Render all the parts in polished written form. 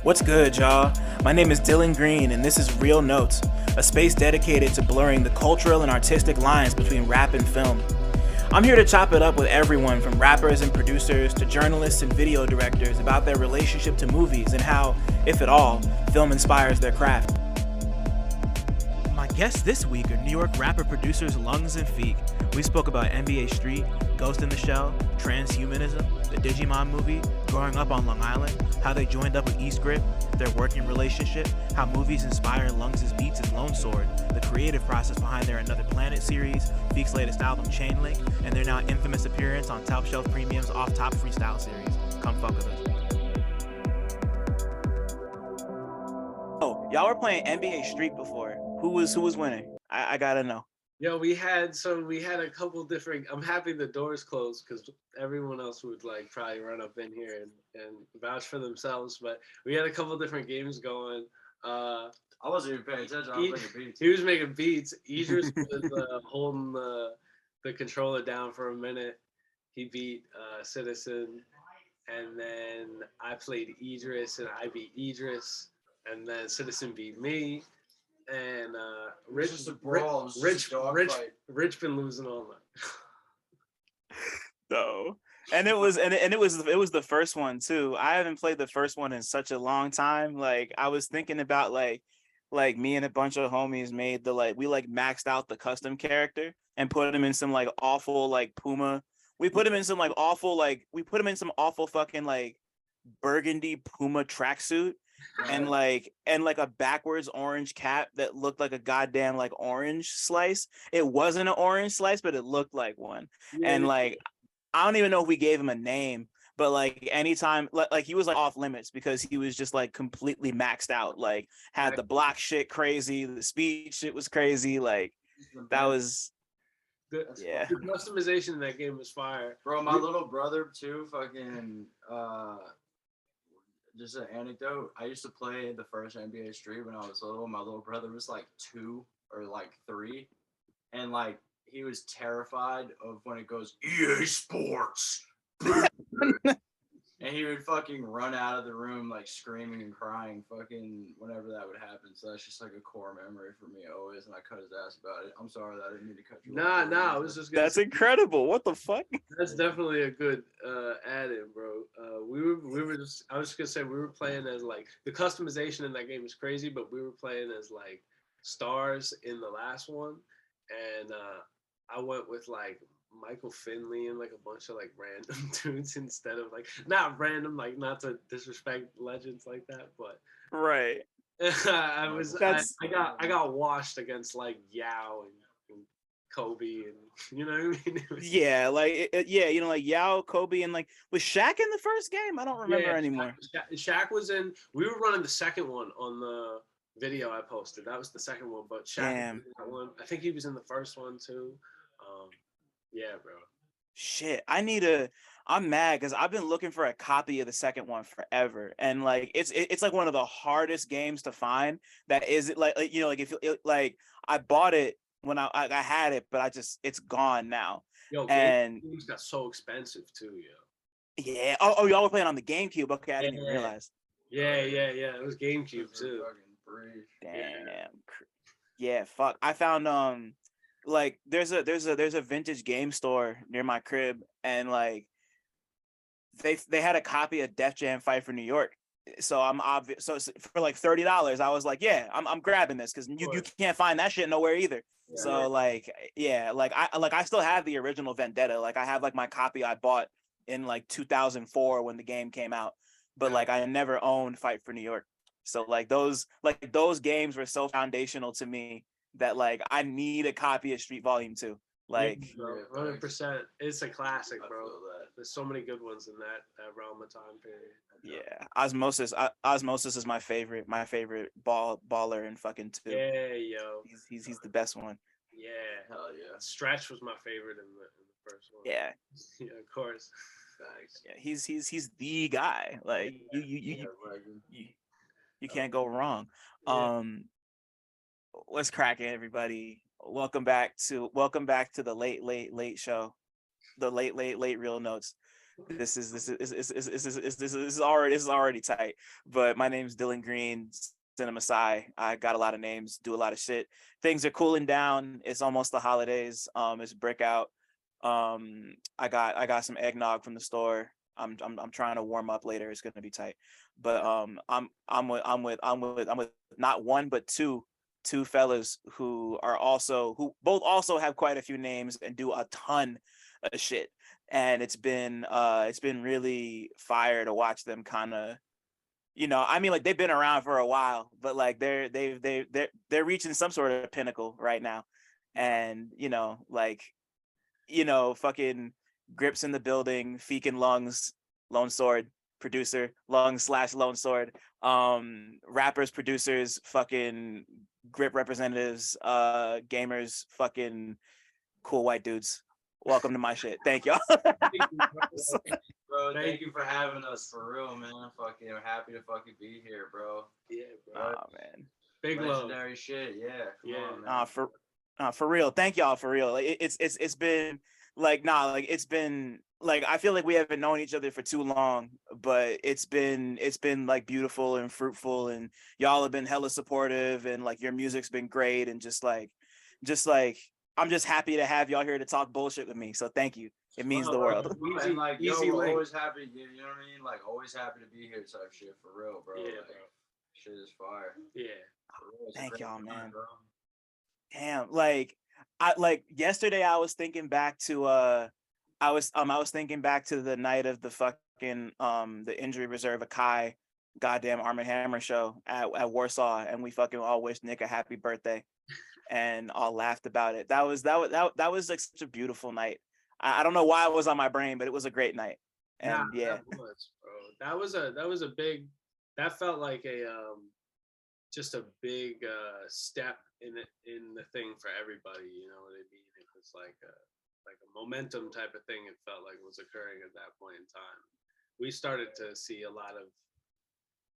What's good, y'all? My name is Dylan Green, and this is Real Notes, a space dedicated to blurring the cultural and artistic lines between rap and film. I'm here to chop it up with everyone from rappers and producers to journalists and video directors about their relationship to movies and how, if at all, film inspires their craft. My guests this week are New York rapper producers Lungs and Phiik. We spoke about NBA Street, Ghost in the Shell, transhumanism, the Digimon movie, growing up on Long Island, how they joined up with East Grip, their working relationship, how movies inspire Lungs' beats as Lonesword, the creative process behind their Another Planet series, Phiik's latest album Chainlink, and their now infamous appearance on Top Shelf Premium's Off Top Freestyle series. Come fuck with us. Oh, y'all were playing NBA Street before. Who was winning? I gotta know. Yo, we had a couple different. I'm happy the doors closed because everyone else would like probably run up in here and vouch for themselves. But we had a couple different games going. I wasn't even paying attention. I was making beats. He was making beats. Idris was holding the controller down for a minute. He beat Citizen, and then I played Idris, and I beat Idris, and then Citizen beat me. And Rich been losing all night. No. And it was the first one too. I haven't played the first one in such a long time. Like I was thinking about like me and a bunch of homies made we maxed out the custom character and put him in some like awful like Puma. We put him in some awful fucking like burgundy Puma tracksuit. And a backwards orange cap that looked like a goddamn like orange slice. It wasn't an orange slice, but it looked like one. Yeah. And like I don't even know if we gave him a name, but like anytime like he was like off limits because he was just like completely maxed out. Like had the block shit crazy, the speed shit was crazy. Like that was the customization in that game was fire. Bro, my little brother too, fucking just an anecdote. I used to play the first NBA Street when I was little. My little brother was like 2 or like 3, and like he was terrified of when it goes EA Sports, and he would fucking run out of the room like screaming and crying, fucking whenever that would happen. So that's just like a core memory for me always, and I cut his ass about it. I'm sorry that I didn't mean to cut you. Nah, I was just gonna That's incredible. What the fuck? That's definitely a good add-in, bro. I was just gonna say we were playing as like the customization in that game is crazy, but we were playing as like stars in the last one, and I went with like Michael Finley and like a bunch of like random dudes instead of like not random, like not to disrespect legends like that, but right. I got washed against like Yao and Kobe and you know what I mean? Yeah, like you know, like Yao, Kobe, and like was Shaq in the first game? I don't remember anymore. Shaq was in. We were running the second one on the video I posted. That was the second one, but Shaq was in that one. I think he was in the first one too. Yeah, bro. Shit, I'm mad because I've been looking for a copy of the second one forever, and like it's like one of the hardest games to find. That is like you know like if like I bought it when I had it, but it's gone now. Yo, and games got so expensive too, yo. Yeah. Oh, y'all were playing on the GameCube. Okay, I didn't even realize. Yeah. It was GameCube too. Damn. Yeah. Fuck. I found like there's a vintage game store near my crib, and like they had a copy of Def Jam Fight for New York. So I'm obvious. So for like $30, I was like, yeah, I'm grabbing this because you can't find that shit nowhere either. Yeah, so like, yeah, like I still have the original Vendetta. Like I have like my copy I bought in like 2004 when the game came out, but like I never owned Fight for New York. So like those games were so foundational to me that like I need a copy of Street Volume 2. Like 100%, it's a classic, bro. There's so many good ones in that realm of time period. Yeah, Osmosis is my favorite baller in fucking 2. Yeah, yo, he's the best one. Yeah, hell yeah. Stretch was my favorite in the first one. Yeah, yeah, of course. Thanks. Yeah, he's the guy. Like you can't go wrong. Yeah. What's cracking, everybody? Welcome back to the late show, the late Real Notes. This is already tight. But my name's Dylan Green, CineMasai. I got a lot of names, do a lot of shit. Things are cooling down. It's almost the holidays. It's brick out. I got some eggnog from the store. I'm trying to warm up later. It's gonna be tight. But I'm with not one but two fellas who both also have quite a few names and do a ton of shit. And it's been really fire to watch them kind of, I mean, like, they've been around for a while, but like they're reaching some sort of pinnacle right now. And like, fucking Grips in the building, Feek and Lungs, Lonesword, producer, Lungs/Lonesword, rappers, producers, fucking Grip representatives, gamers, fucking cool white dudes. Welcome to my shit. Thank y'all. Bro, thank you for having us, for real, man. Fucking happy to fucking be here, bro. Yeah, bro. Oh man. Big love. Legendary shit, yeah. Come on, man. For real. Thank y'all, for real. Like, it's been like, like, it's been like, I feel like we haven't known each other for too long, but it's been like beautiful and fruitful, and y'all have been hella supportive, and like your music's been great, and just like I'm just happy to have y'all here to talk bullshit with me. So thank you. It means the world. Easy, and like, easy, we're always happy. You know what I mean? Like, always happy to be here, type shit, for real, bro. Yeah, like, bro. Shit is fire. Yeah. Thank y'all, man. Damn, like yesterday I was thinking back to I was thinking back to the night of the fucking the injury reserve Akai goddamn Arm& Hammer show at Warsaw, and we fucking all wished Nick a happy birthday and all laughed about it. That was like such a beautiful night. I don't know why it was on my brain, but it was a great night. And yeah, that was, bro. That was a big. That felt like a just a big step in the thing for everybody. You know what I mean? It was like a momentum type of thing. It felt like was occurring at that point in time. We started to see a lot of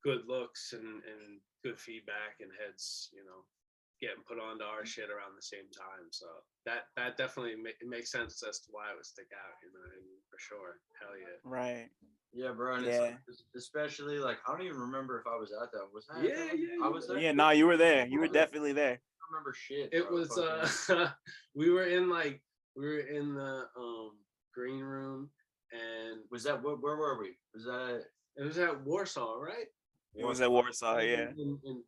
good looks and good feedback and heads, getting put onto our shit around the same time. So that definitely it makes sense as to why it would stick out, for sure. Hell yeah. right. Yeah, bro. And it's like, especially like, I don't even remember if I was at that. Was I? Yeah. I was there. Yeah, no, you were there. You were definitely there. I don't remember shit. It was we were in the green room, and was that where were we? Was that? It was at Warsaw, right? It was at Warsaw, yeah. In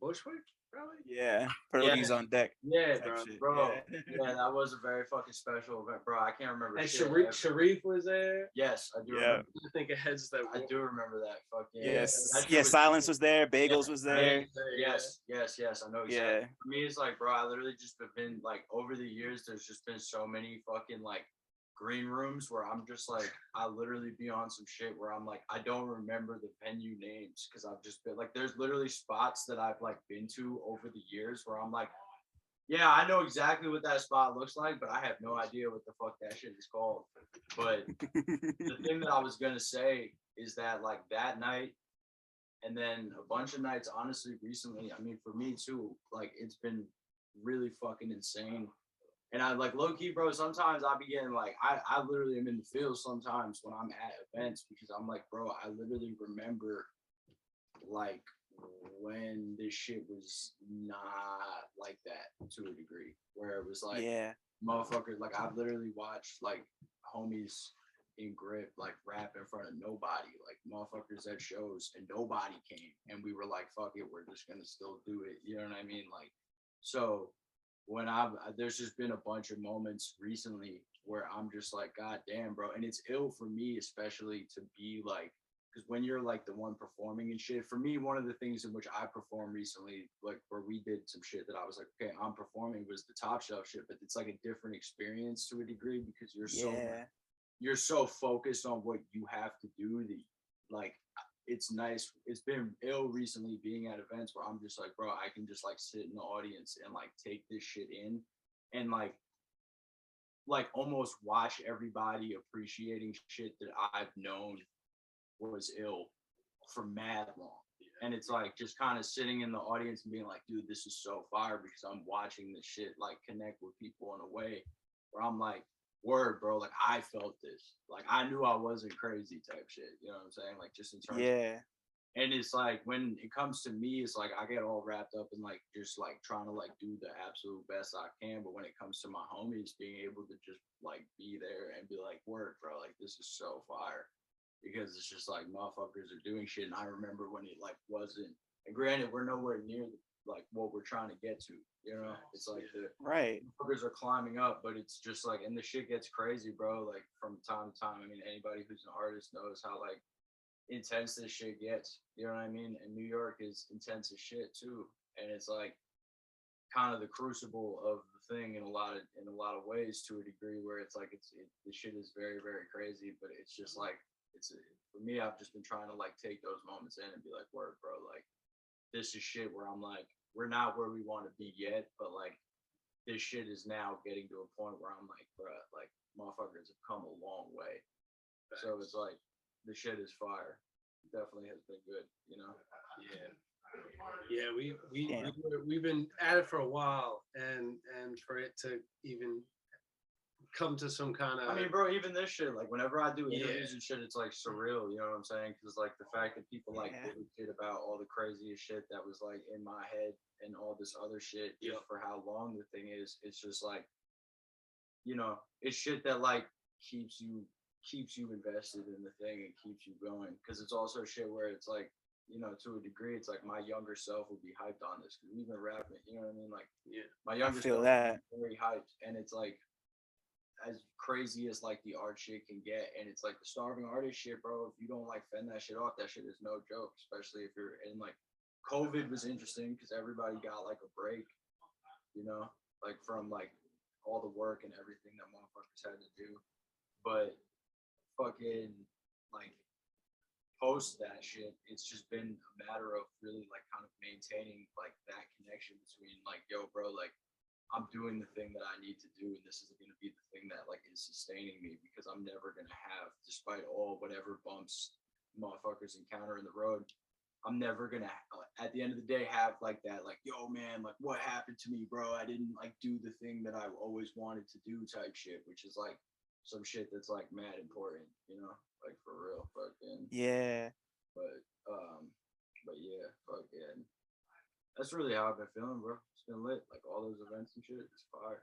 Bushwick, probably. Yeah, Perlies on deck. Yeah, bro. Yeah, that was a very fucking special event, bro. I can't remember. And Sharif was there. Yes, I do. Remember. I think it heads that. I do remember that. Fucking yes. Silence was there. Bagels was there. Yes. I know exactly. Yeah. For me, it's like, bro, I literally just have been like, over the years, there's just been so many fucking like green rooms where I'm just like, I literally be on some shit where I'm like, I don't remember the venue names, because I've just been like, there's literally spots that I've like been to over the years where I'm like, yeah, I know exactly what that spot looks like, but I have no idea what the fuck that shit is called. But the thing that I was gonna say is that like that night, and then a bunch of nights, honestly, recently, I mean, for me too, like, it's been really fucking insane. And I like, low key, bro, sometimes I be getting like, I literally am in the field sometimes when I'm at events, because I'm like, bro, I literally remember like when this shit was not like that, to a degree, where it was like, motherfuckers, like, I've literally watched like homies in Grip like rap in front of nobody, like motherfuckers at shows, and nobody came, and we were like, fuck it, we're just gonna still do it, you know what I mean? Like, so when there's just been a bunch of moments recently where I'm just like, God damn, bro. And it's ill for me, especially to be like, because when you're like the one performing and shit, for me, one of the things in which I performed recently, like where we did some shit that I was like, okay, I'm performing, was the Top Shelf shit, but it's like a different experience to a degree, because you're so focused on what you have to do that, like, it's nice. It's been ill recently being at events where I'm just like, bro, I can just like sit in the audience and like take this shit in, and like almost watch everybody appreciating shit that I've known was ill for mad long. And it's like just kind of sitting in the audience and being like, dude, this is so fire, because I'm watching this shit like connect with people in a way where I'm like, word, bro, like I felt this. Like I knew I wasn't crazy type shit. You know what I'm saying? Like just in terms Yeah. and it's like when it comes to me, it's like I get all wrapped up in like just like trying to like do the absolute best I can. But when it comes to my homies, being able to just like be there and be like, word, bro, like this is so fire. Because it's just like motherfuckers are doing shit. And I remember when it like wasn't, and granted, we're nowhere near like what we're trying to get to. You know, it's like the Right. motherfuckers are climbing up, but it's just like, and the shit gets crazy, bro. Like from time to time. I mean, anybody who's an artist knows how like intense this shit gets. You know what I mean? And New York is intense as shit too. And it's like kind of the crucible of the thing in a lot of ways to a degree where it's like the shit is very very crazy, but it's just like for me, I've just been trying to like take those moments in and be like, word, bro, like this is shit where I'm like, we're not where we want to be yet, but like this shit is now getting to a point where I'm like, bro, like motherfuckers have come a long way. So it's like the shit is fire. Definitely has been good, you know. Yeah, we've been at it for a while, and for it to even come to some kind of. I mean, bro, even this shit, like whenever I do interviews and shit, it's like surreal. You know what I'm saying? Because like the fact that people like give a shit about all the craziest shit that was like in my head and all this other shit, just for how long the thing is. It's just like, you know, it's shit that like keeps you invested in the thing and keeps you going. Because it's also shit where it's like, you know, to a degree, it's like my younger self would be hyped on this because we've been rapping. You know what I mean? Like, my younger self would be very hyped, and it's like as crazy as like the art shit can get, and it's like the starving artist shit, bro. If you don't like fend that shit off, that shit is no joke. Especially if you're in like COVID was interesting because everybody got like a break, you know, like from like all the work and everything that motherfuckers had to do. But fucking like post that shit, it's just been a matter of really like kind of maintaining like that connection between like, yo, bro, like I'm doing the thing that I need to do, and this is going to be the thing that like is sustaining me because I'm never going to have, despite all whatever bumps motherfuckers encounter in the road, I'm never going to, at the end of the day, have like that, like, yo, man, like what happened to me, bro? I didn't like do the thing that I always wanted to do type shit, which is like some shit that's like mad important, you know, like for real, fucking. Yeah. But yeah, fucking. That's really how I've been feeling, bro. It's been lit, like all those events and shit. It's fire.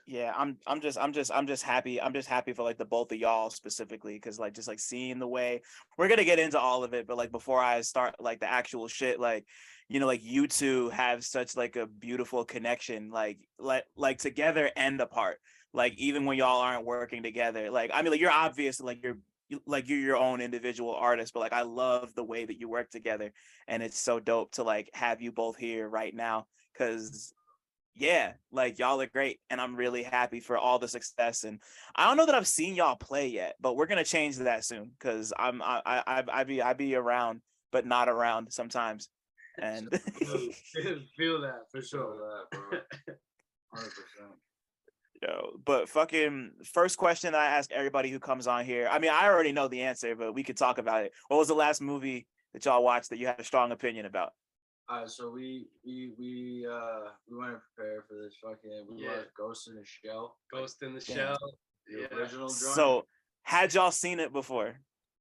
Yeah, I'm just happy. I'm just happy for like the both of y'all specifically, because like just like seeing the way we're gonna get into all of it, but like before I start like the actual shit, like you know, like you two have such like a beautiful connection, like together and apart. Like even when y'all aren't working together, like I mean, like you're obvious, like you're your own individual artist, but like I love the way that you work together, and it's so dope to like have you both here right now, because yeah, like y'all are great, and I'm really happy for all the success. And I don't know that I've seen y'all play yet, but we're gonna change that soon because I be around but not around sometimes, and feel that for sure. That, bro. 100%. yo, but fucking first question that I ask everybody who comes on here. I mean, I already know the answer, but we could talk about it. What was the last movie that y'all watched that you had a strong opinion about? All right, so we weren't prepared for this. Fucking, we watched Ghost in the Shell. Ghost in the Shell. The original joint. So, had y'all seen it before?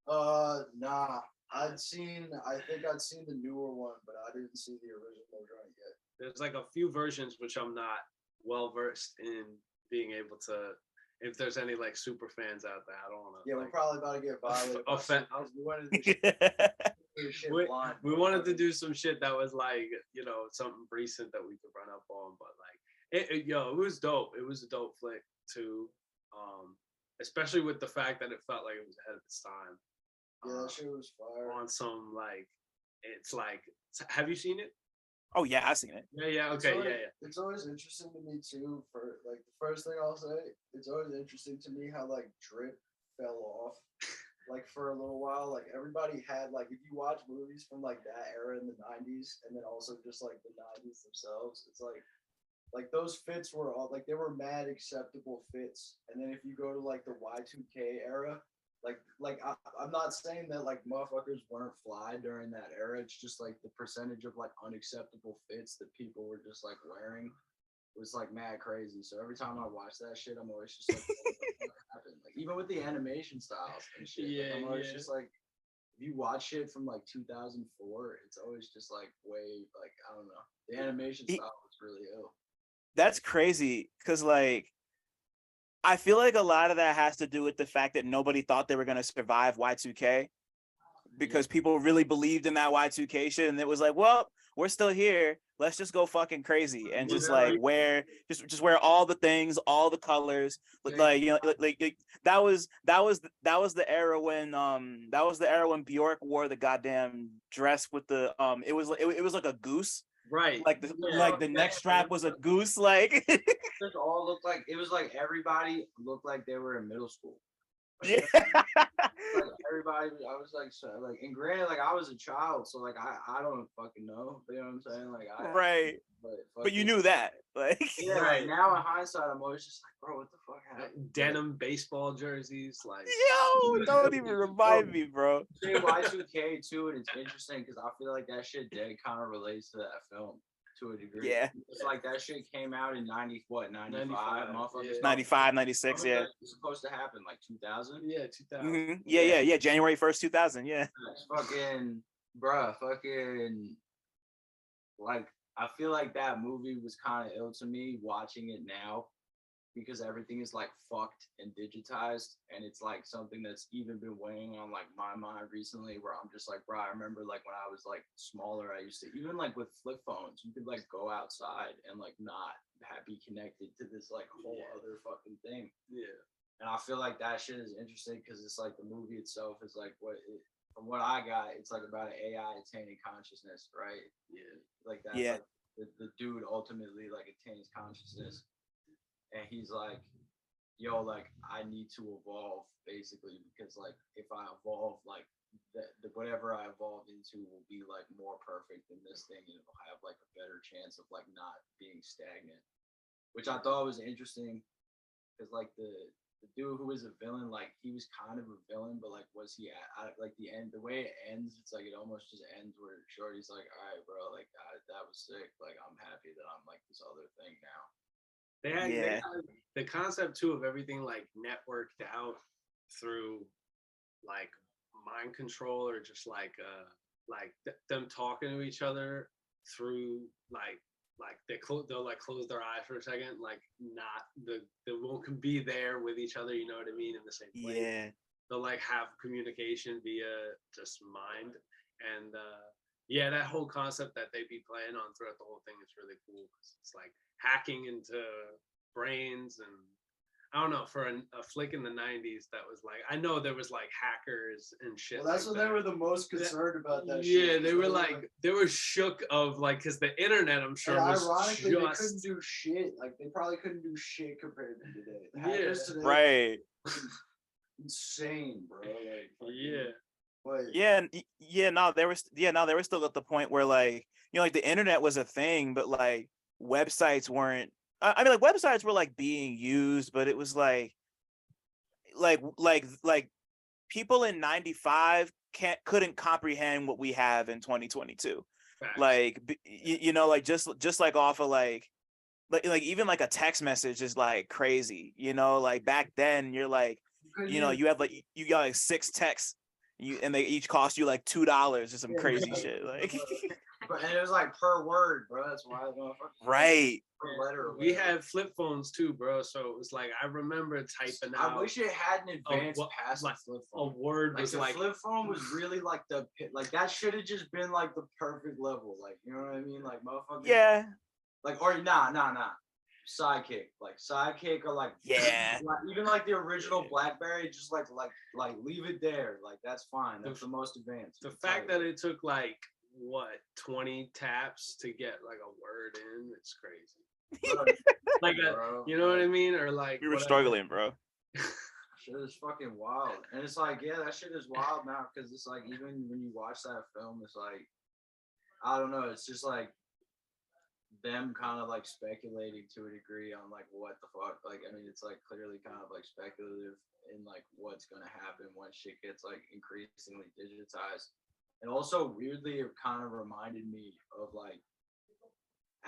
Nah. I think I'd seen the newer one, but I didn't see the original joint yet. There's like a few versions which I'm not well versed in being able to. If there's any like super fans out there, I don't want to. Yeah, we're probably about to get violated. We wanted to do shit blind. We wanted to do some shit that was like, you know, something recent that we could run up on, but like, it was dope. It was a dope flick too, especially with the fact that it felt like it was ahead of its time. Yeah, that shit was fire. On some like, it's like, have you seen it? Oh yeah, I've seen it. Yeah. Okay, It's always interesting to me too. For like the first thing I'll say, it's always interesting to me how like Drip fell off. Like for a little while, like everybody had like if you watch movies from like that era in the 90s and then also just like the 90s themselves, it's like those fits were all like they were mad acceptable fits. And then if you go to like the Y2K era, I'm not saying that like motherfuckers weren't fly during that era. It's just like the percentage of like unacceptable fits that people were just like wearing was like mad crazy. So every time I watch that shit, I'm always just like, what even with the animation styles and shit. Yeah, I'm always yeah. just like, if you watch shit from like 2004, it's always just like way like I don't know. The animation style was really ill. That's crazy because like I feel like a lot of that has to do with the fact that nobody thought they were gonna survive Y2K because people really believed in that Y2K shit, and it was like, well, we're still here. Let's just go fucking crazy and just like wear just wear all the things, all the colors. Like you know, like that was the era when Bjork wore the goddamn dress with the it was like a goose. Right. Like the neck strap was a goose. Like Just all looked like it was like everybody looked like they were in middle school. yeah. Like everybody, I was like, so, like, and granted, like I was a child, so like I don't fucking know, you know what I'm saying? Like right. But you knew that, like yeah. Right. Like, now in hindsight, I'm always just like, bro, what the fuck happened? Denim baseball jerseys, like yo, don't even remind me, bro. Y2K too, and it's interesting because I feel like that shit dead kind of relates to that film to a degree. Yeah. It's like that shit came out in 95, 95, motherfuckers. 95, 96, yeah. It's supposed to happen like 2000. yeah, 2000. Mm-hmm. Yeah. January 1st, 2000. Yeah. It's fucking, bruh, like, I feel like that movie was kind of ill to me watching it now because everything is like fucked and digitized, and it's like something that's even been weighing on like my mind recently where I'm just like, bro, I remember like when I was like smaller, I used to even like with flip phones, you could like go outside and like not be connected to this like whole other fucking thing. Yeah. And I feel like that shit is interesting because it's like the movie itself is like from what I got, it's like about an AI attaining consciousness, right? Yeah. Like that. Yeah. Like the dude ultimately like attains consciousness, and he's like, yo, like I need to evolve basically because like if I evolve, like the whatever I evolved into will be like more perfect than this thing, and it'll have like a better chance of like not being stagnant, which I thought was interesting because like the dude who was a villain, like he was kind of a villain, but like was he at like the end, the way it ends, it's like it almost just ends where Shorty's like, all right, bro, like that was sick, like I'm happy that I'm like this other thing now. They had the concept too of everything like networked out through like mind control or just like them talking to each other through like they'll like close their eyes for a second, like not they won't be there with each other, you know what I mean, in the same place. Yeah. They'll like have communication via just mind, and yeah, that whole concept that they be playing on throughout the whole thing is really cool because it's like hacking into brains. And I don't know, for a flick in the 90s that was like, I know there was like hackers and shit. Well, that's like what they were the most concerned about that shit. shit. Yeah, they were like they were shook of like, because the internet, I'm sure, was ironically just... they couldn't do shit. Like they probabably couldn't do shit compared to today. The hackers today, right. Insane, bro. Like yeah. But no, they were still at the point where like, you know, like the internet was a thing, but like websites weren't. I mean, like websites were like being used, but it was like people in 95 couldn't comprehend what we have in 2022. Facts. Like you know, like just like off of like even like a text message is like crazy, you know, like back then you're like, you know, you got like 6 texts, and they each cost you like $2 or some crazy shit, like. And it was like per word, bro. That's why right. Per letter. We had flip phones too, bro. So it was like I remember typing out. I wish it had an advanced past like flip phone. A word like was the like flip phone was really like that should have just been like the perfect level, like you know what I mean, like motherfucker. Yeah. Like or nah. Sidekick or like yeah, like, even like the original BlackBerry, just like leave it there, like that's fine. That's the most advanced. The fact that it took like what 20 taps to get like a word in, it's crazy. Like you know what I mean, or like we were struggling, bro. Shit is fucking wild, and it's like that shit is wild now because it's like even when you watch that film, it's like I don't know, it's just like them kind of like speculating to a degree on like what the fuck, like I mean it's like clearly kind of like speculative in like what's gonna happen when shit gets like increasingly digitized. And also weirdly it kind of reminded me of like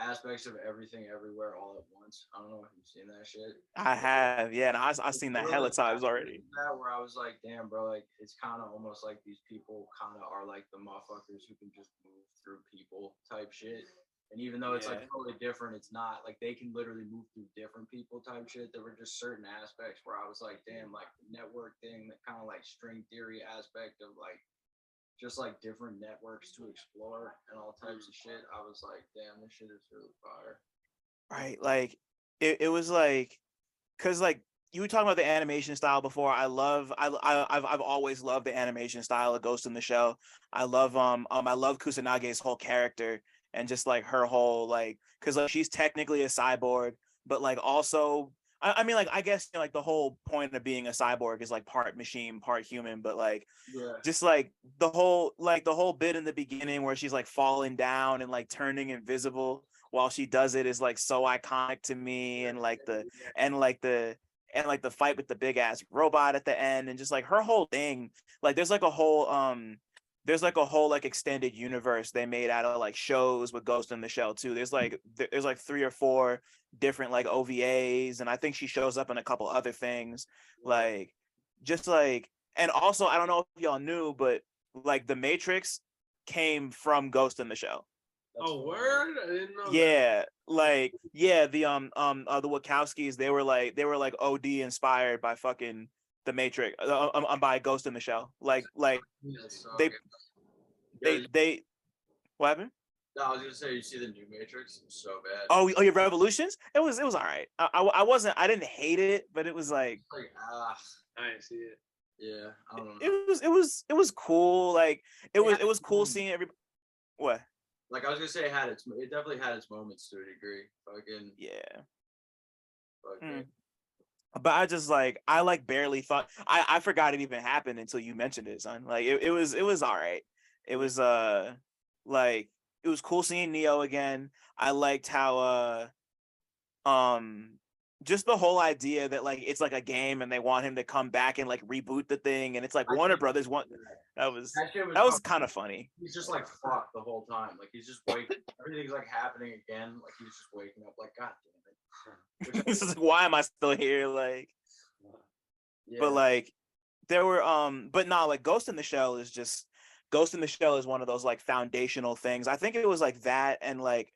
aspects of everything everywhere all at once. I don't know if you've seen that shit. I have, yeah, and I've It's seen that hella literally times already. that where I was like, damn, bro, like it's kind of almost like these people kind of are like the motherfuckers who can just move through people type shit. And even though it's like Yeah. totally different, it's not like they can literally move through different people type shit. There were just certain aspects where I was like, damn, like the network thing, that kind of like string theory aspect of like just like different networks to explore and all types of shit. I was like, damn, this shit is really fire. Right, like it was like, because like you were talking about the animation style before. I've always loved the animation style of Ghost in the Shell. I love Kusanage's whole character and just like her whole like, because like she's technically a cyborg, but like also I mean like I guess you know, like the whole point of being a cyborg is like part machine, part human, but like Yeah. just like the whole bit in the beginning where she's like falling down and like turning invisible while she does it is like so iconic to me, and like and like the the fight with the big ass robot at the end, and just like her whole thing, like there's like a whole like extended universe they made out of like shows with Ghost in the Shell too. There's like 3 or 4 different like OVAs, and I think she shows up in a couple other things, like just like, and also I don't know if y'all knew, but like the Matrix came from Ghost in the Shell. Oh, word! I didn't know that. Yeah, like yeah, the Wachowskis, they were like OD inspired by fucking the Matrix, by Ghost in the Shell. Like That's so they good. Yo, they what happened? no, I was gonna say, you see the new Matrix? It's so bad. Oh, your Revolutions? It was all right. I didn't hate it, but it was like It's like I didn't see it. yeah, I don't know. it was cool. Like it was cool seeing every what? Like I was gonna say, it definitely had its moments to a degree. Fucking Yeah. fucking. But I like barely thought I forgot it even happened until you mentioned it, son. Like it was all right. It was like it was cool seeing Neo again. I liked how um just the whole idea that like it's like a game and they want him to come back and like reboot the thing, and it's like Warner Brothers want That shit that was fucking- kind of funny. He's just like fucked the whole time. Like he's just waking. Everything's like happening again. Like he's just waking up. Like God damn it. This is like, why am I still here? Like, Yeah. but like there were but nah, like Ghost in the Shell is one of those like foundational things. I think it was like that and like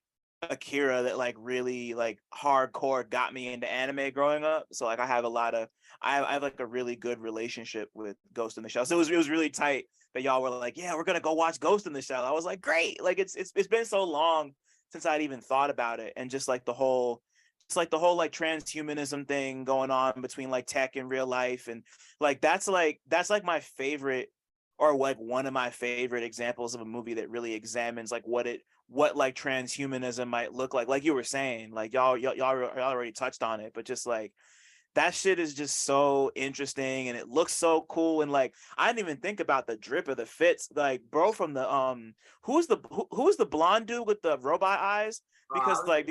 Akira that like really like hardcore got me into anime growing up. So like I have like a really good relationship with Ghost in the Shell. So it was really tight that y'all were like, yeah, we're gonna go watch Ghost in the Shell. I was like, great. Like it's been so long since I'd even thought about it, and just like the whole like transhumanism thing going on between like tech and real life, and like that's like my favorite, or like one of my favorite examples of a movie that really examines like what like transhumanism might look like you were saying, like y'all already touched on it, but just like that shit is just so interesting and it looks so cool, and like I didn't even think about the drip of the fits, like bro, from the who's the blonde dude with the robot eyes, because like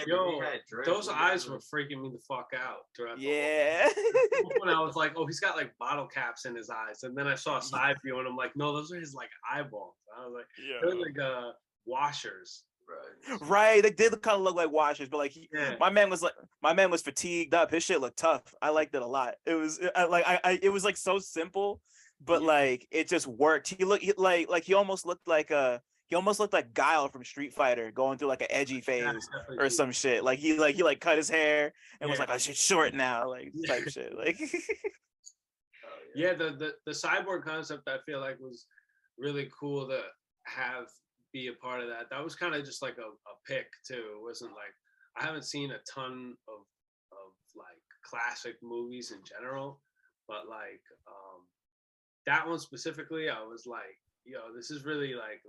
Yo, those eyes were freaking me the fuck out throughout yeah. the whole when I was like, oh, he's got like bottle caps in his eyes, and then I saw a side view and I'm like, no, those are his like eyeballs. I was like, they're like washers. Right, they did kind of look like washers, but like Yeah. my man was fatigued up. His shit looked tough. I liked it a lot. It was it was like so simple, but like it just worked. Like he almost looked like Guile from Street Fighter going through like an edgy phase or some shit. Like he cut his hair and was like, oh shit, short now, like type shit. Like yeah, the cyborg concept I feel like was really cool to have be a part of that. That was kind of just like a pick too. It wasn't like I haven't seen a ton of like classic movies in general, but like that one specifically, I was like, yo, this is really like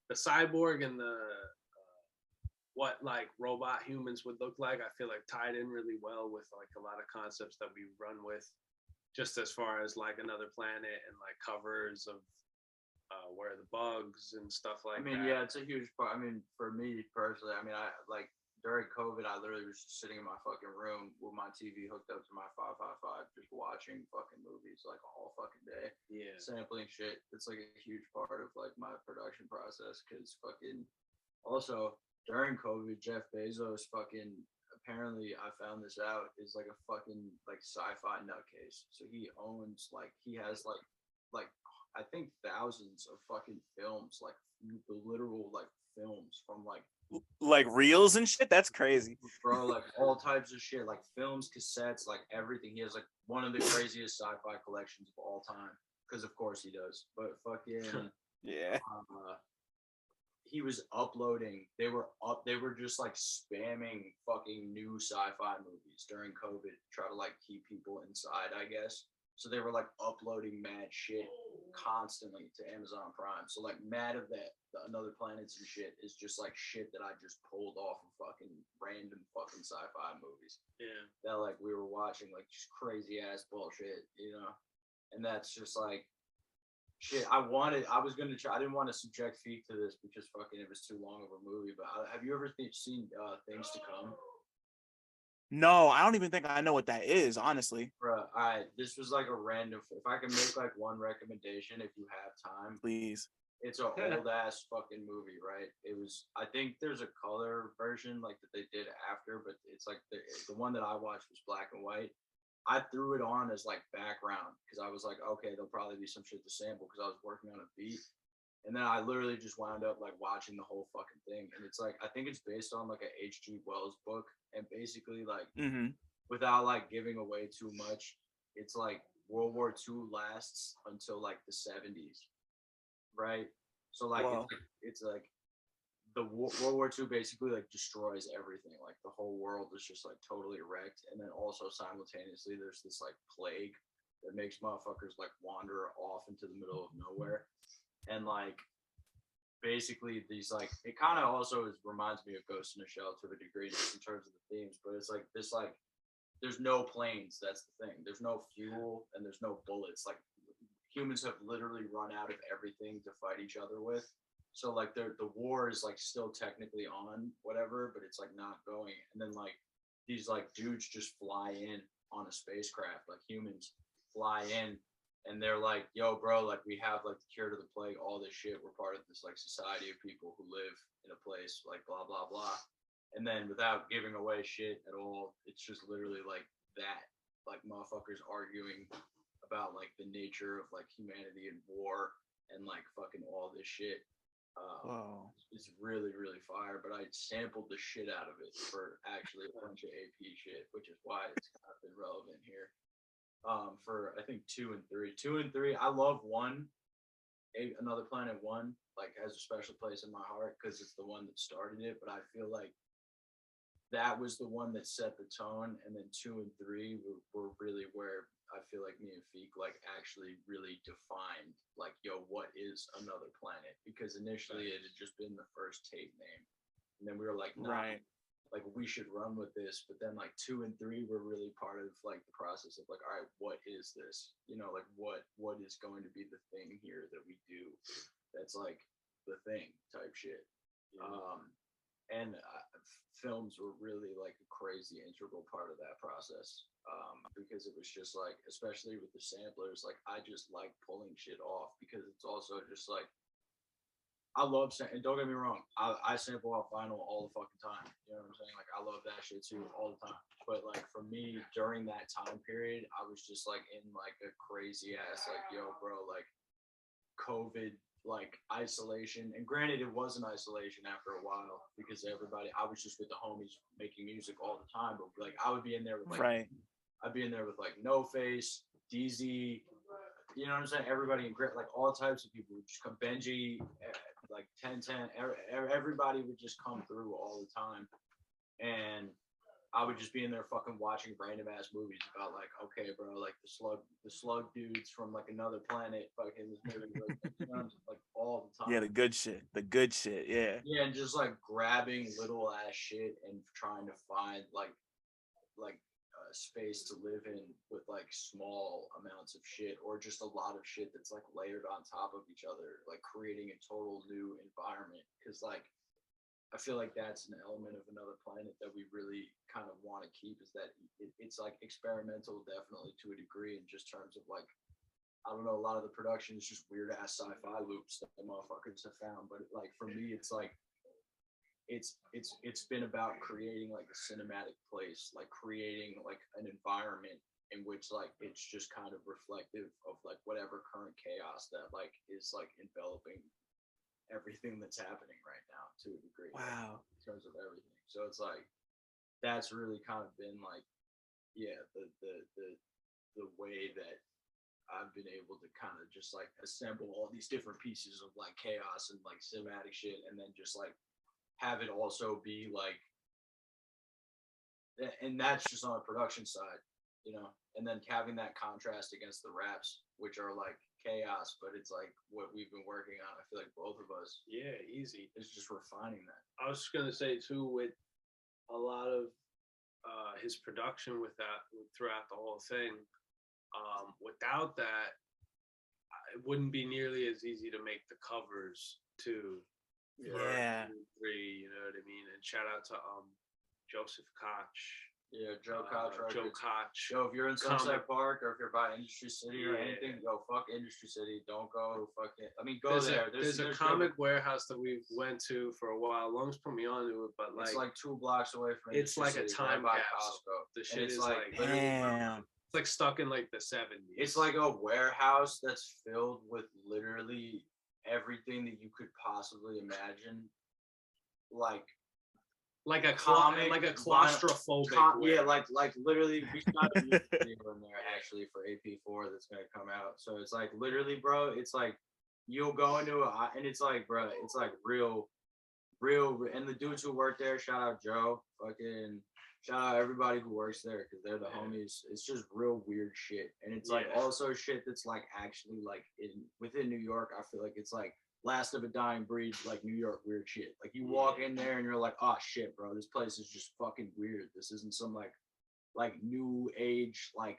the cyborg and the what like robot humans would look like. I feel like tied in really well with like a lot of concepts that we run with, just as far as like Another Planet and like covers of where the bugs and stuff like that. Yeah, it's a huge part. I mean, for me personally, I mean, I like during COVID, I literally was just sitting in my fucking room with my TV hooked up to my 555, just watching fucking movies like all fucking day. Yeah. Sampling shit. It's like a huge part of like my production process, because fucking also during COVID, Jeff Bezos fucking apparently I found this out is like a fucking like sci-fi nutcase. So he owns like he has like I think thousands of fucking films, like the literal like films from Like reels and shit. That's crazy. bro, like all types of shit, like films, cassettes, like everything. He has like one of the craziest sci-fi collections of all time. Because of course he does. But fucking Yeah. he was uploading. They were just like spamming fucking new sci-fi movies during COVID, to try to like keep people inside, I guess. So they were like uploading mad shit constantly to Amazon Prime. So like mad of that, the Another Planets and shit is just like shit that I just pulled off of fucking random fucking sci-fi movies. Yeah. That like we were watching like just crazy ass bullshit, you know? And that's just like shit. I didn't want to subject Feek to this because fucking it was too long of a movie, but have you ever seen Things to Come? No, I don't even think I know what that is, honestly. Bruh, this was like a random. If I can make like one recommendation, if you have time, Please. it's a old ass fucking movie, right? It was. I think there's a color version like that they did after, but it's like the one that I watched was black and white. I threw it on as like background because I was like, okay, there'll probably be some shit to sample because I was working on a beat. And then I literally just wound up like watching the whole fucking thing. And it's like, I think it's based on like a H.G. Wells book. And basically, like, without like giving away too much, it's like World War II lasts until like the 70s, right? So like, it's like the World War II basically like destroys everything. Like the whole world is just like totally wrecked. And then also simultaneously, there's this like plague that makes motherfuckers like wander off into the middle of nowhere. And like basically these like it kind of also reminds me of Ghost in a Shell to a degree just in terms of the themes, but it's like this like there's no planes, that's the thing. There's no fuel and there's no bullets. Like humans have literally run out of everything to fight each other with. So like the war is like still technically on whatever, but it's like not going. And then like these like dudes just fly in on a spacecraft, like humans fly in and they're like, yo, bro, like we have like the cure to the plague, all this shit. We're part of this like society of people who live in a place like blah, blah, blah. And then without giving away shit at all, it's just literally like that, like motherfuckers arguing about like the nature of like humanity and war and like fucking all this shit. It's really, really fire, but I sampled the shit out of it for actually a bunch of AP shit, which is why it's kind of been relevant here. For I think 2 and 3. 2 and 3, I love 1. Another Planet 1 like has a special place in my heart because it's the one that started it. But I feel like that was the one that set the tone, and then 2 and 3 were really where I feel like me and Feek like actually really defined like, yo, what is Another Planet? Because initially it had just been the first tape name, and then we were like, nah, like we should run with this. But then like 2 and 3 were really part of like the process of like, all right, what is this? You know, like what is going to be the thing here that we do that's like the thing type shit. And films were really like a crazy integral part of that process, because it was just like, especially with the samplers, like I just like pulling shit off because it's also just like I love, and don't get me wrong, I sample off vinyl all the fucking time. You know what I'm saying? Like I love that shit too all the time. But like for me during that time period, I was just like in like a crazy ass like, yo, bro, like COVID, like isolation. And granted, it was an isolation after a while because everybody, I was just with the homies making music all the time. But like I would be in there with like, I'd be in there with like No Face, DZ, you know what I'm saying? Everybody in like all types of people would just come. Benji, like 1010, everybody would just come through all the time. And I would just be in there fucking watching random ass movies about like, okay, bro, like the slug dudes from like another planet, fucking this movie, you know, like all the time. Yeah, the good shit, yeah. Yeah, and just like grabbing little ass shit and trying to find like space to live in with like small amounts of shit or just a lot of shit that's like layered on top of each other, like creating a total new environment. Because like I feel like that's an element of Another Planet that we really kind of want to keep, is that it's like experimental definitely to a degree in just terms of like, I don't know, a lot of the production is just weird ass sci-fi loops that the motherfuckers have found. But like for me, it's like it's been about creating like a cinematic place, like creating like an environment in which like it's just kind of reflective of like whatever current chaos that like is like enveloping everything that's happening right now to a degree. Wow. Like, in terms of everything. So it's like that's really kind of been like the way that I've been able to kind of just like assemble all these different pieces of like chaos and like cinematic shit, and then just like have it also be like, and that's just on the production side, and then having that contrast against the raps, which are like chaos, but it's like what we've been working on. I feel like both of us, Yeah, easy. is just refining that. I was just gonna say too, with a lot of his production with that throughout the whole thing. Without that, it wouldn't be nearly as easy to make the covers too. Yeah. 3, you know what I mean? And shout out to Joseph Koch. Yeah, Joe Koch. Joe Koch. Yo, if you're in Sunset Comic. Park or if you're by Industry City or Yeah. anything, go fuck Industry City. Don't go fucking. I mean, go There's there. there's a comic warehouse that we went to for a while. Lungs put me on to it, but it's like 2 blocks away from. it's Industry like a City, time right by capsule. Costco. The And shit it's is like like literally, Damn. it's like stuck in like the 70s. it's like a warehouse that's filled with literally everything that you could possibly imagine, like like a comic, like a vinyl- claustrophobic. yeah, warehouse. like literally, we shot a music video in there actually for AP4 that's gonna come out. So it's like literally, bro. It's like you'll go into and it's like, bro, it's like real. And the dudes who work there, shout out Joe, fucking shout out everybody who works there because they're the homies. It's just real weird shit, and it's like also shit that's like actually like within New York. I feel like it's like last of a dying breed, like New York weird shit. Like you walk in there and you're like, oh shit, bro, this place is just fucking weird. This isn't some like new age like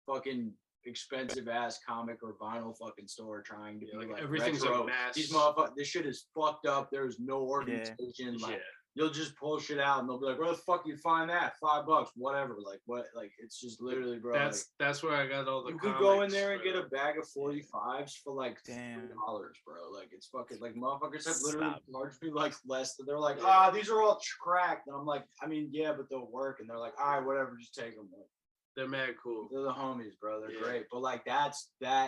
fucking expensive ass comic or vinyl fucking store trying to be like everything's retro. a mess. These motherfuckers, this shit is fucked up. There's no organization. Like you'll just pull shit out and they'll be like, where the fuck you find that? $5, whatever. Like what? Like it's just literally, bro. That's where I got all the. You could go in there and get a bag of 45s for like $3, bro. Like it's fucking like motherfuckers have literally charged me like less than they're like, these are all cracked. And I'm like, I mean, yeah, but they'll work. And they're like, all right, whatever, just take them. Like, they're mad cool. They're the homies, bro. They're great. But like that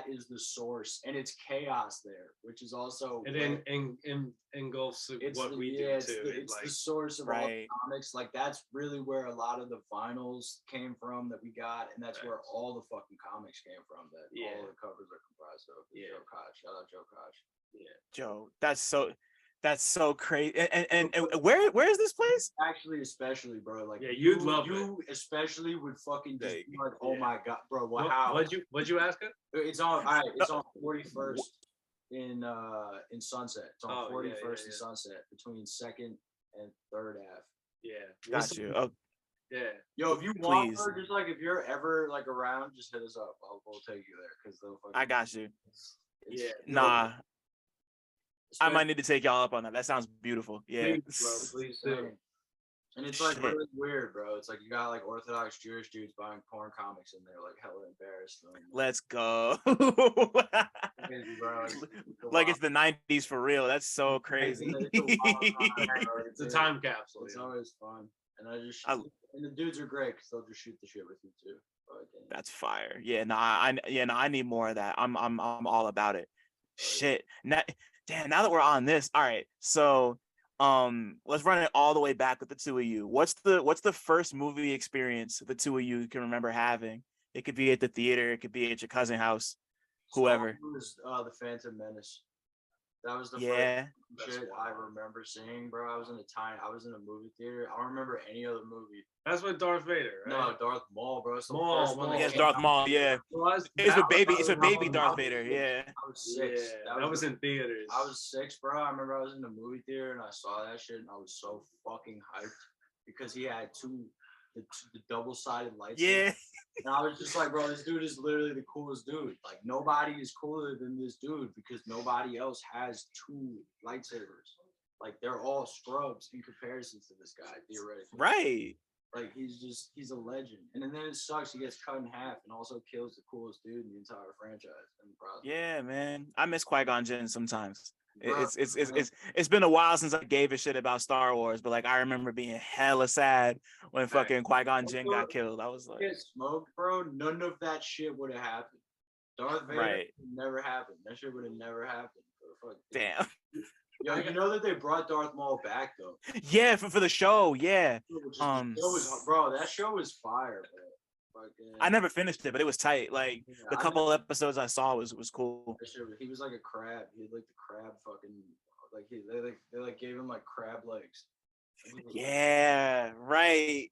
is the source, and it's chaos there, which is also engulfs what we do too. It's the source of all the comics. Like that's really where a lot of the vinyls came from that we got, and that's where all the fucking comics came from. That all the covers are comprised of. Yeah. Joe Koch. Shout out Joe Koch. Yeah. Joe, that's so crazy. And where is this place? Actually, especially, bro. Like you'd love it. You especially would fucking just be like, oh my god, bro. How? What'd you ask it? It's on. All right. It's on 41st in Sunset. It's on 41st in Sunset between 2nd and 3rd Ave. Yeah. Got you. Oh. Yeah. Yo, if you want her, just like if you're ever like around, just hit us up. We'll take you there because they'll. I got you. Yeah. Nah. I might need to take y'all up on that. That sounds beautiful. Yeah. Please, bro, please do. And it's like really weird, bro. It's like you got like Orthodox Jewish dudes buying porn comics and they're like hella embarrassed. Let's go. Crazy, bro. Like it's the 90s for real. That's so crazy. It's a time capsule. It's always fun. And and the dudes are great because they'll just shoot the shit with you too. That's fire. Yeah, I need more of that. I'm all about it. Shit. Now that we're on this, all right. So, let's run it all the way back with the two of you. What's the first movie experience the two of you can remember having? It could be at the theater, it could be at your cousin's house, whoever. It was the Phantom Menace. That was the first shit I remember seeing, bro. I was in a movie theater. I don't remember any other movie. That's with Darth Vader, right? No, Darth Maul, bro. It's Maul. Yes, Darth Maul, yeah. It's a baby Darth Vader, yeah. I was 6. Yeah, that was in theaters. I was 6, bro. I remember I was in the movie theater and I saw that shit and I was so fucking hyped because he had the double-sided lightsabers. Yeah. And I was just like, bro, this dude is literally the coolest dude. Like, nobody is cooler than this dude because nobody else has 2 lightsabers. Like, they're all scrubs in comparison to this guy, theoretically. Right. Like, he's a legend. And then it sucks. He gets cut in half and also kills the coolest dude in the entire franchise in the process. Yeah, man. I miss Qui-Gon Jinn sometimes. It's been a while since I gave a shit about Star Wars, but like I remember being hella sad when fucking Qui-Gon Jinn got killed. I was like, get smoked, bro. None of that shit would have happened. Darth Vader right. never happened. That shit would have never happened. Damn. Yo, you know that they brought Darth Maul back though. Yeah, for the show, yeah. Bro, that show was fire, bro. I never finished it, but it was tight. Like the couple episodes I saw was cool. He was like a crab. He had like the crab fucking like they like gave him like crab legs. Yeah, right.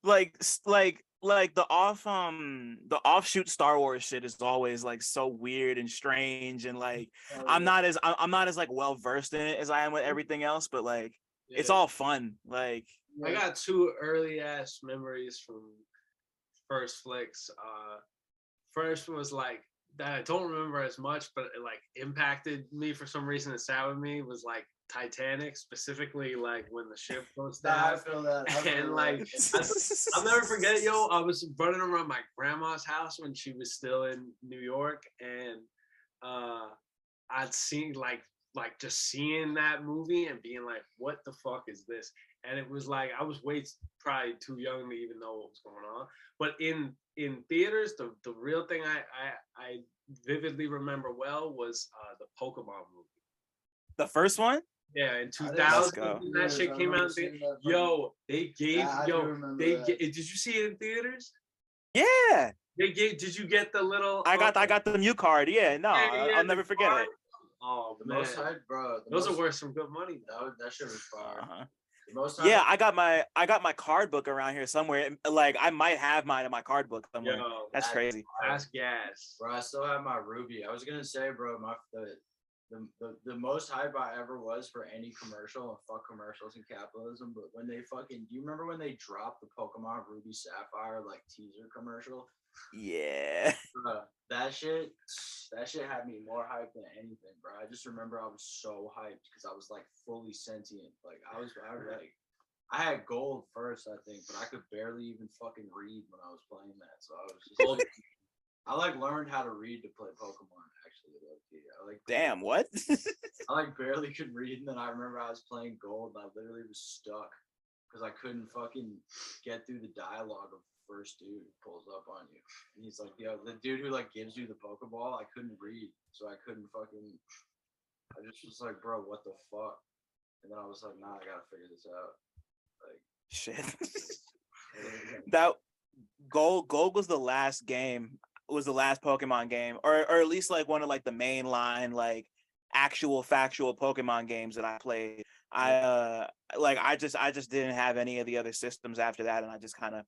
Like the offshoot Star Wars shit is always like so weird and strange, and like I'm not as like well versed in it as I am with everything else, but like it's all fun. Like I got 2 early ass memories from first flicks. First was like that I don't remember as much, but it like impacted me for some reason. It sat with me was like Titanic, specifically like when the ship goes down. I feel that. And like I'll never forget, yo. I was running around my grandma's house when she was still in New York, and I'd seen like just seeing that movie and being like, what the fuck is this? And it was like I was probably too young to even know what was going on. But in theaters, the real thing I vividly remember well was the Pokemon movie. The first one? Yeah, in 2000, that shit came out. Yo, they gave did you see it in theaters? Yeah. Did you get the little? I got the new card. Yeah, no, I'll never forget it. Oh man, most hype, bro. Those are worth some good money. That shit was fire. Yeah, I got my card book around here somewhere. Like I might have mine in my card book somewhere. Yo, that's crazy. That's gas. Bro, I still have my Ruby. I was gonna say, bro, the most hype I ever was for any commercial, and fuck commercials and capitalism, but when they fucking, do you remember when they dropped the Pokemon Ruby Sapphire like teaser commercial? Yeah. That shit had me more hyped than anything, bro. I just remember I was so hyped because I was like fully sentient. Like I had gold first, I think, but I could barely even fucking read when I was playing that. So I was just I like learned how to read to play Pokemon actually. Damn, what? I like barely could read, and then I remember I was playing gold and I literally was stuck because I couldn't fucking get through the dialogue of the first dude who pulls up on you. And he's like, yo, the dude who like gives you the Pokeball, I couldn't read, so I couldn't fucking I just was like, bro, what the fuck? And then I was like, nah, I gotta figure this out. Like shit. That Gold was the last game. Was the last Pokemon game, or at least like one of like the mainline like actual factual Pokemon games that I played. I just didn't have any of the other systems after that, and I just kind of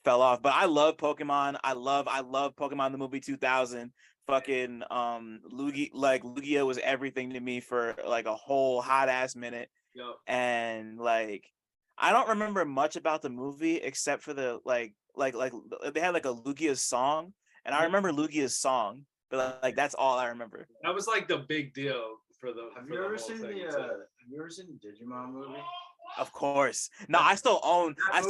fell off. But I love Pokemon. I love Pokemon the movie 2000. Fucking Lugia was everything to me for like a whole hot ass minute. Yep. And like I don't remember much about the movie except for the like they had like a Lugia song. And I remember Lugia's song, but like that's all I remember. That was like the big deal for the. Have you ever seen the Digimon movie? Of course. No, I still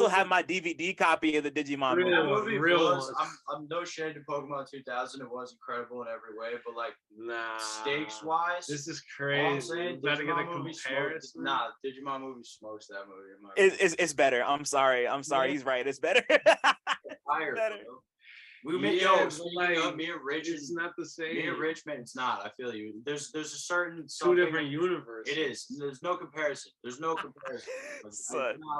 have my DVD copy of the Digimon movie. That movie was, I'm no shade to Pokemon 2000. It was incredible in every way, but like stakes wise, this is crazy. Better get a comparison. Digimon movie smokes that movie. It's better. I'm sorry. He's right. It's better. Fire, better. We made me and Rich. It's not the same. Me and Rich, man, it's not. I feel you. There's a certain two different universes. It is. There's no comparison. It's not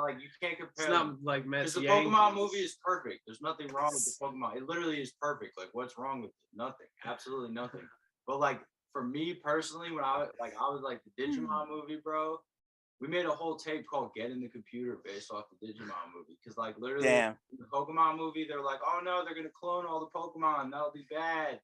like you can't compare. It's not like Messi. The Pokemon movie is perfect. There's nothing wrong with the Pokemon. It literally is perfect. Like what's wrong with it? Nothing. Absolutely nothing. But like for me personally, when I was like the Digimon movie, bro. We made a whole tape called Get in the Computer based off the Digimon movie. Because, like, literally, in the Pokemon movie, they're like, oh, no, they're going to clone all the Pokemon. That'll be bad.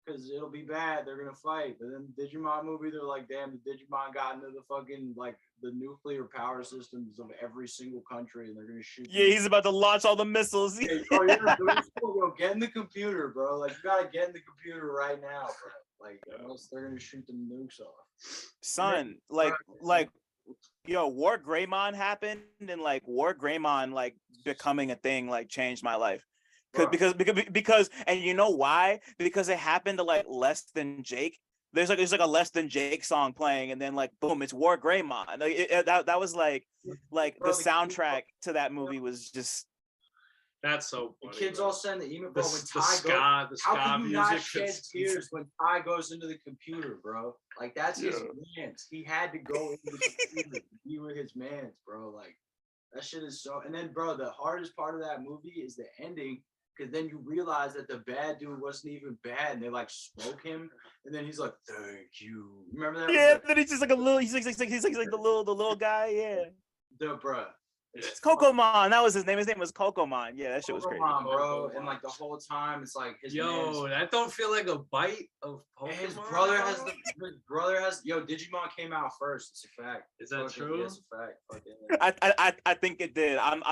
Because it'll be bad. They're going to fight. But then the Digimon movie, they're like, damn, the Digimon got into the fucking, like, the nuclear power systems of every single country. And they're going to shoot. Yeah, he's about to launch all the missiles. Hey, bro, bro, get in the computer, bro. Like, you got to get in the computer right now, bro. Like, else they're going to shoot the nukes off. Son, like... Yo, War Greymon happened, and like War Greymon like becoming a thing like changed my life. Because and you know why? Because it happened to like Less Than Jake, there's like a Less Than Jake song playing, and then like boom, it's War Greymon. Like that was like Bro, the soundtrack to that movie was just That's so the funny, kids bro. all send the email, The, bro. When the Ty ska, goes, the how ska can you not music. shed tears when Ty goes into the computer, bro? Like that's his mans. He had to go into the computer to be with his mans, bro. Like that shit is so. And then, bro, the hardest part of that movie is the ending, because then you realize that the bad dude wasn't even bad, and they like smoke him, and then he's like, "Thank you." Remember that? yeah. Then he's just like a little. He's like the little guy. Yeah. Bruh. It's Cocomon. That was his name. His name was Cocomon. Yeah, that shit was crazy. Pokemon, bro. And like the whole time, it's like his Yo, that don't feel like a bite of Pokemon. his brother has yo, Digimon came out first. It's a fact. Is that true? Yes, a fact. I think it did. I'm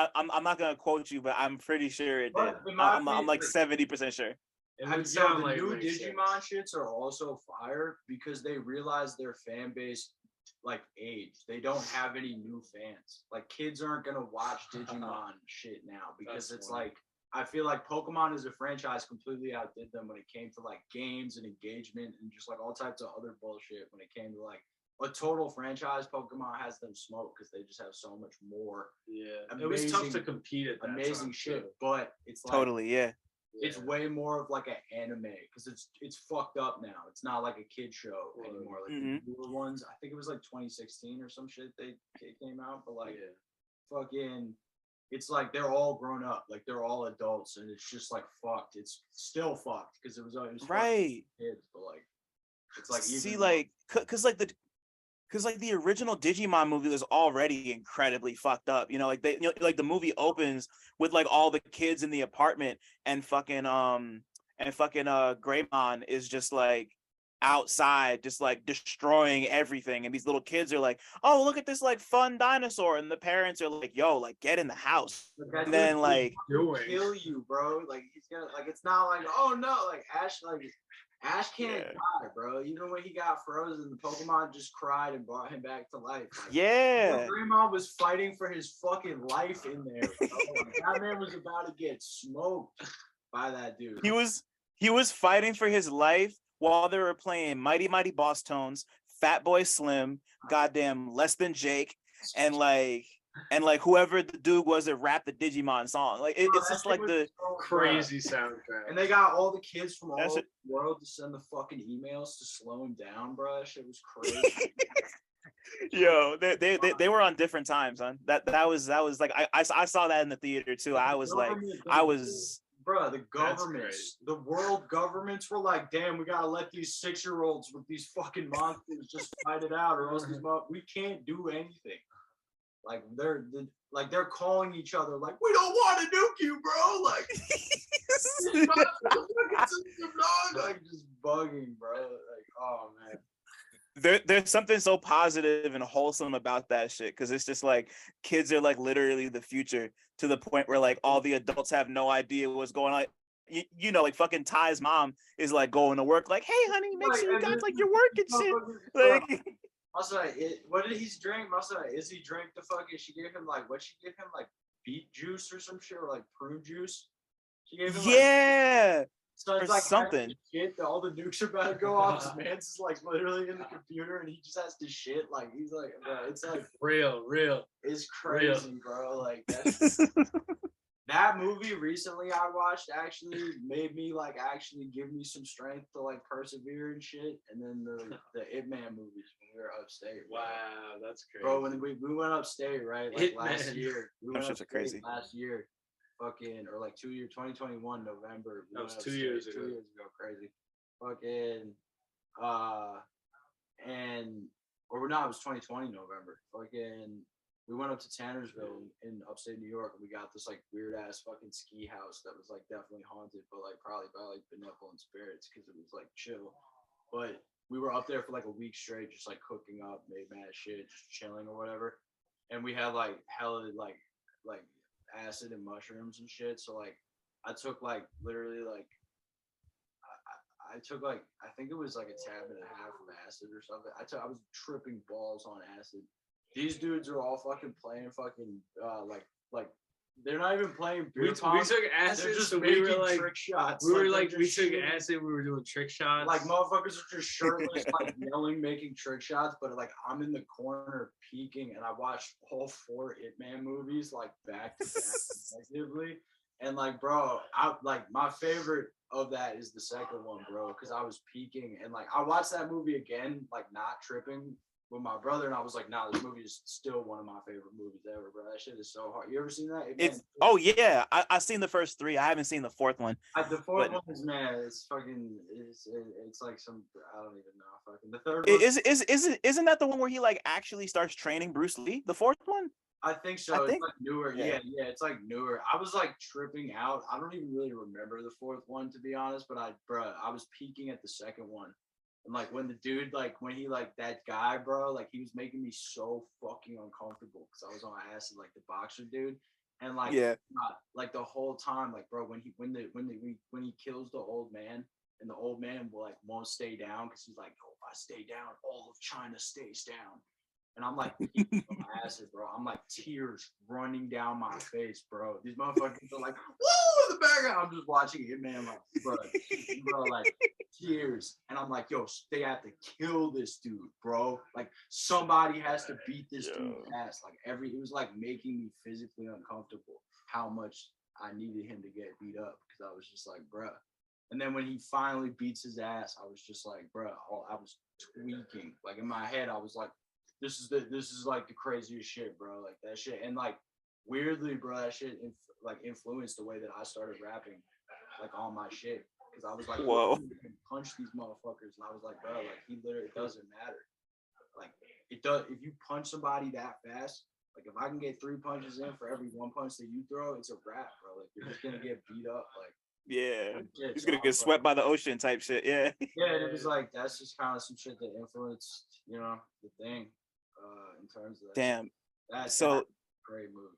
not gonna quote you, but I'm pretty sure it did. I'm like 70% sure. It would The sound like new it makes Digimon sense. shits are also fire because they realize their fan base like age. They don't have any new fans. Like kids aren't gonna watch Digimon shit now because That's it's funny. like I feel like Pokemon as a franchise completely outdid them when it came to like games and engagement and just like all types of other bullshit. When it came to like a total franchise, Pokemon has them smoked because they just have so much more. Yeah, it was tough to amazing- compete at that amazing time, shit. too. But it's like Totally, yeah. it's way more of like an anime because it's fucked up now. It's not like a kid show anymore. Like the newer ones, I think it was like 2016 or some shit they came out, but like fucking, it's like they're all grown up, like they're all adults, and it's just like fucked. It's still fucked because it was right. kids, but like it's like even see like because like the original Digimon movie was already incredibly fucked up. You know, like like the movie opens with like all the kids in the apartment and fucking Greymon is just like outside just like destroying everything, and these little kids are like, oh, look at this like fun dinosaur, and the parents are like, yo, like get in the house. And then like kill you, bro. Like he's gonna like it's not like, oh no, like Ash can't die, bro. Even when he got frozen, the Pokemon just cried and brought him back to life. Like, yeah, Grandma was fighting for his fucking life in there, bro. Like, that man was about to get smoked by that dude. He was fighting for his life while they were playing Mighty Mighty Boss Tones, Fatboy Slim, goddamn Less Than Jake, and like whoever the dude was that rapped the Digimon song. Like it's just like the crazy soundtrack. And they got all the kids from all over the world to send the fucking emails to slow him down, bro. That shit was crazy. Yo, they were on different times, huh? That was like I saw that in the theater too. I was bro, the governments, the world governments were like, damn, we gotta let these 6-year-olds with these fucking monsters just fight it out, or else we can't do anything. Like they're calling each other like, we don't want to nuke you, bro. Like, like just bugging, bro. Like, oh man. There's something so positive and wholesome about that shit, because it's just like kids are like literally the future, to the point where like all the adults have no idea what's going on. You know, like fucking Ty's mom is like going to work like, hey honey, make sure you got like your work and shit. Like also, what did he drink? Also, Izzy drank the fucking, she gave him like, what she gave him, like beet juice or some shit, or like prune juice. She gave him so it's like something. Shit, all the nukes are about to go off. His man's is like literally in the computer, and he just has to shit. Like he's like, bro, it's like real. It's crazy, bro. Like that's, that movie recently I watched actually made me like actually give me some strength to like persevere and shit. And then the Ip Man movies when we were upstate. Bro. Wow, that's crazy. Bro, when we went upstate, right? Like last year. We went upstate crazy. Last year. Fucking, or like 2021 November. That was 2 years ago. 2 years ago, crazy. Fucking, it was 2020 November. Fucking, we went up to Tannersville in upstate New York, and we got this like weird ass fucking ski house that was like definitely haunted, but like probably by like benevolent spirits because it was like chill. But we were up there for like a week straight, just like cooking up, made mad shit, just chilling or whatever. And we had like hella like acid and mushrooms and shit. So like I took like literally like I took like, I think it was like a tab and a half of acid or something. I was tripping balls on acid. These dudes are all fucking playing fucking like They're not even playing We beer took pong. They're acid, just so making we were like, trick shots. we took shooting. acid. We were doing trick shots. Like motherfuckers are just shirtless, like yelling, making trick shots. But like I'm in the corner peeking, and I watched all 4 Ip Man movies like back to back consecutively. And like, bro, I like my favorite of that is the second one, bro, because I was peeking and like I watched that movie again, like not tripping with my brother, and I was like, nah, this movie is still one of my favorite movies ever, bro. That shit is so hard. You ever seen that? It's yeah, I've seen the first 3. I haven't seen the 4th one. The 4th one is it's fucking it's like some I don't even know fucking the 3rd one Isn't that the one where he like actually starts training Bruce Lee? The 4th one? I think so. It's like newer. Yeah, it's like newer. I was like tripping out. I don't even really remember the 4th one to be honest, but I was peeking at the second one. And like when the dude, like when he like that guy, bro, like he was making me so fucking uncomfortable because I was on acid, like the boxer dude, and like like the whole time, like bro, when he kills the old man, and the old man will like won't stay down because he's like, oh, if I stay down, all of China stays down. And I'm like, acid, bro. I'm like tears running down my face, bro. These motherfuckers are like, whoa, in the background. I'm just watching it, man. Like, bro, like tears. And I'm like, yo, they have to kill this dude, bro. Like, somebody has to beat this dude's ass. Like, it was like making me physically uncomfortable how much I needed him to get beat up because I was just like, bro. And then when he finally beats his ass, I was just like, bro, I was tweaking. Like, in my head, I was like, this is like the craziest shit, bro. Like that shit, and like weirdly, bro, that shit influenced the way that I started rapping, like on my shit, because I was like, whoa, you can punch these motherfuckers, and I was like, bro, like he literally, it doesn't matter, like it does. If you punch somebody that fast, like if I can get 3 punches in for every 1 punch that you throw, it's a wrap, bro. Like you're just gonna get beat up, like. Yeah, he's gonna get swept by the ocean type shit. Yeah. Yeah, and it was like that's just kind of some shit that influenced, the thing. In terms of that. Damn. That's so a great movie.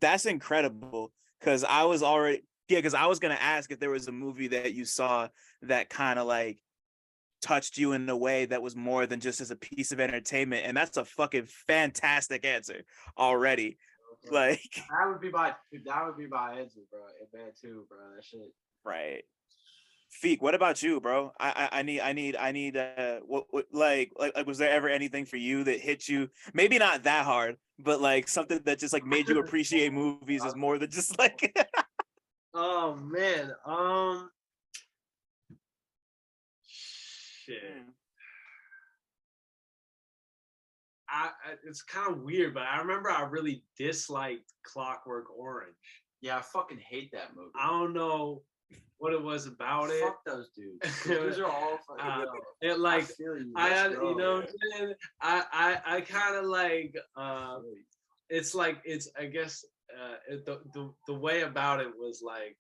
That's incredible. Because I was gonna ask if there was a movie that you saw that kind of like touched you in a way that was more than just as a piece of entertainment, and that's a fucking fantastic answer already. Okay. Like that would be my answer, bro. It bad too, bro. That shit. Right. Phiik, what about you, bro? I need what like was there ever anything for you that hit you? Maybe not that hard, but like something that just like made you appreciate movies as more than just like. Oh man, shit. It's kind of weird, but I remember I really disliked Clockwork Orange. Yeah, I fucking hate that movie. I don't know what it was about it. Fuck those dudes. Those are all fucking. It like I kind of like it's like I guess the way about it was like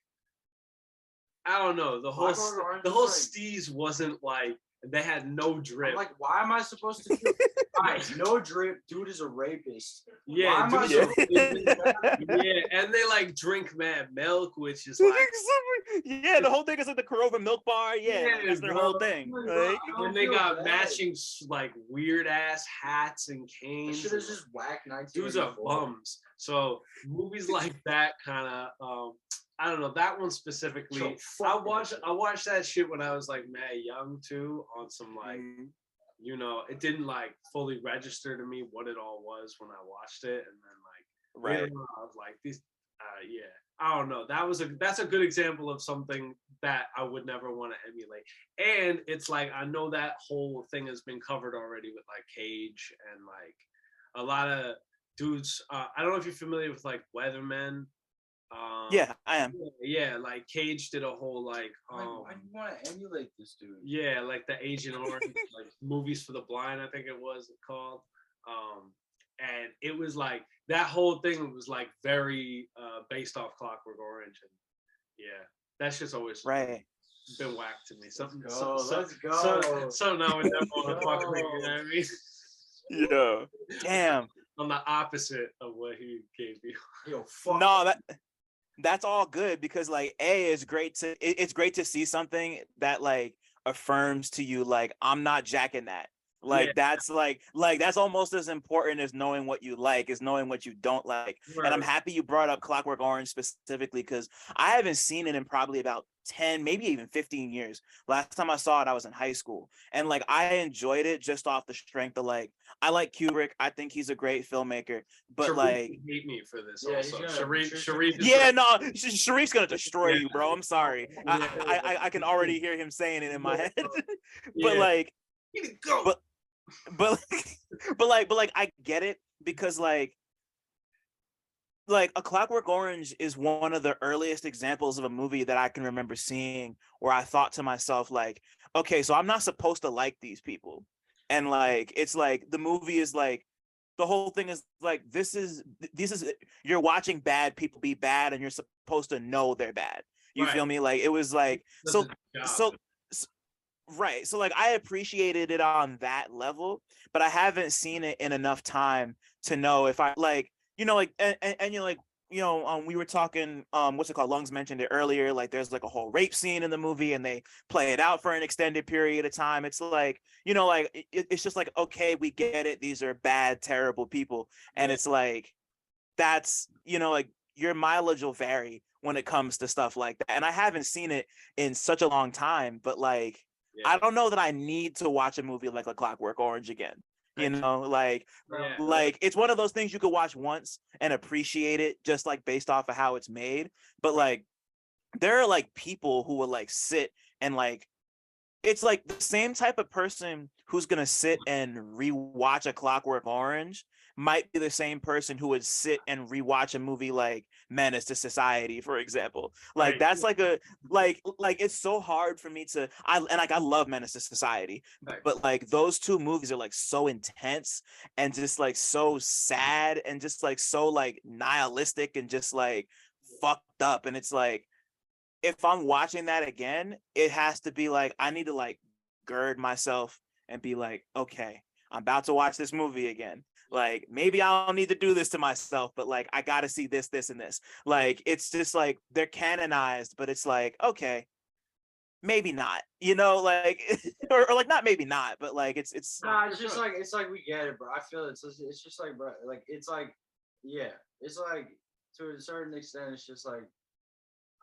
I don't know the whole steez wasn't like they had no drip. I'm like, why am I supposed to do Alright, no drip, dude is a rapist. Yeah, and they like drink mad milk, which is like the whole thing is like the Corova milk bar. Yeah, that's their whole thing. Like, and they got matching like weird ass hats and canes. Shit is just whack. Dudes are bums. So movies like that kind of I don't know, that one specifically. I watched that shit when I was like mad young too, on some like it didn't like fully register to me what it all was when I watched it, and then like I was like these I don't know. That's a good example of something that I would never want to emulate. And it's like I know that whole thing has been covered already with like Cage and like a lot of dudes. I don't know if you're familiar with like Weathermen. Yeah, I am. Yeah, like Cage did a whole like why do you want to emulate this dude? Yeah, like the Agent Orange, like Movies for the Blind, I think it was called. And it was like that whole thing was like very based off Clockwork Orange, and yeah, that's just always been whacked to me. Something let's go. Something I would never want to fuck with, you know what I mean? Yeah. Damn. I'm the opposite of what he gave me. Yo, fuck. No, that's all good because like it's great to see something that like affirms to you like I'm not jacking that. Like that's that's almost as important as knowing what you like, is knowing what you don't like. Right. And I'm happy you brought up Clockwork Orange specifically, because I haven't seen it in probably about 10, maybe even 15 years. Last time I saw it, I was in high school. And like I enjoyed it just off the strength of like, I like Kubrick. I think he's a great filmmaker. But Sharif like hate me for this Yeah, also. he's gonna- Sharif is yeah, no, Sharif's gonna destroy Yeah. you, bro. I'm sorry. Yeah. I can already hear him saying it in my head. But Yeah. like You need to go. but but I get it, because like A Clockwork Orange is one of the earliest examples of a movie that I can remember seeing where I thought to myself like, okay, so I'm not supposed to like these people. And like it's like the movie is like, the whole thing is like, this is you're watching bad people be bad, and you're supposed to know they're bad. You Right. feel me? Like it was like That's so his job. so right. So like I appreciated it on that level, but I haven't seen it in enough time to know if I like, like, and you know, like, we were talking, what's it called? Lungs mentioned it earlier. Like there's like a whole rape scene in the movie and they play it out for an extended period of time. It's like, like it's just like, okay, we get it. These are bad, terrible people. And it's like, that's, like your mileage will vary when it comes to stuff like that. And I haven't seen it in such a long time, but like, Yeah. I don't know that I need to watch a movie like A Clockwork Orange again. Like it's one of those things you could watch once and appreciate it just like based off of how it's made. But like there are like people who will like sit and like, it's like the same type of person who's gonna sit and rewatch A Clockwork Orange might be the same person who would sit and rewatch a movie like Menace to Society, for example. Like Right. that's like a like it's so hard for me to I love Menace to Society, Right. but like those two movies are like so intense and just like so sad and just like so like nihilistic and just like fucked up. And it's like, if I'm watching that again, it has to be like, I need to like gird myself and be like, okay, I'm about to watch this movie again. Like maybe I don't need to do this to myself, but like I gotta see this, this, and this. Like it's just like they're canonized, but it's like, okay, maybe not, like or like not maybe not, but like it's Nah, it's just like we get it, bro. I feel it's just like, bro, like it's like, yeah, it's like to a certain extent, it's just like,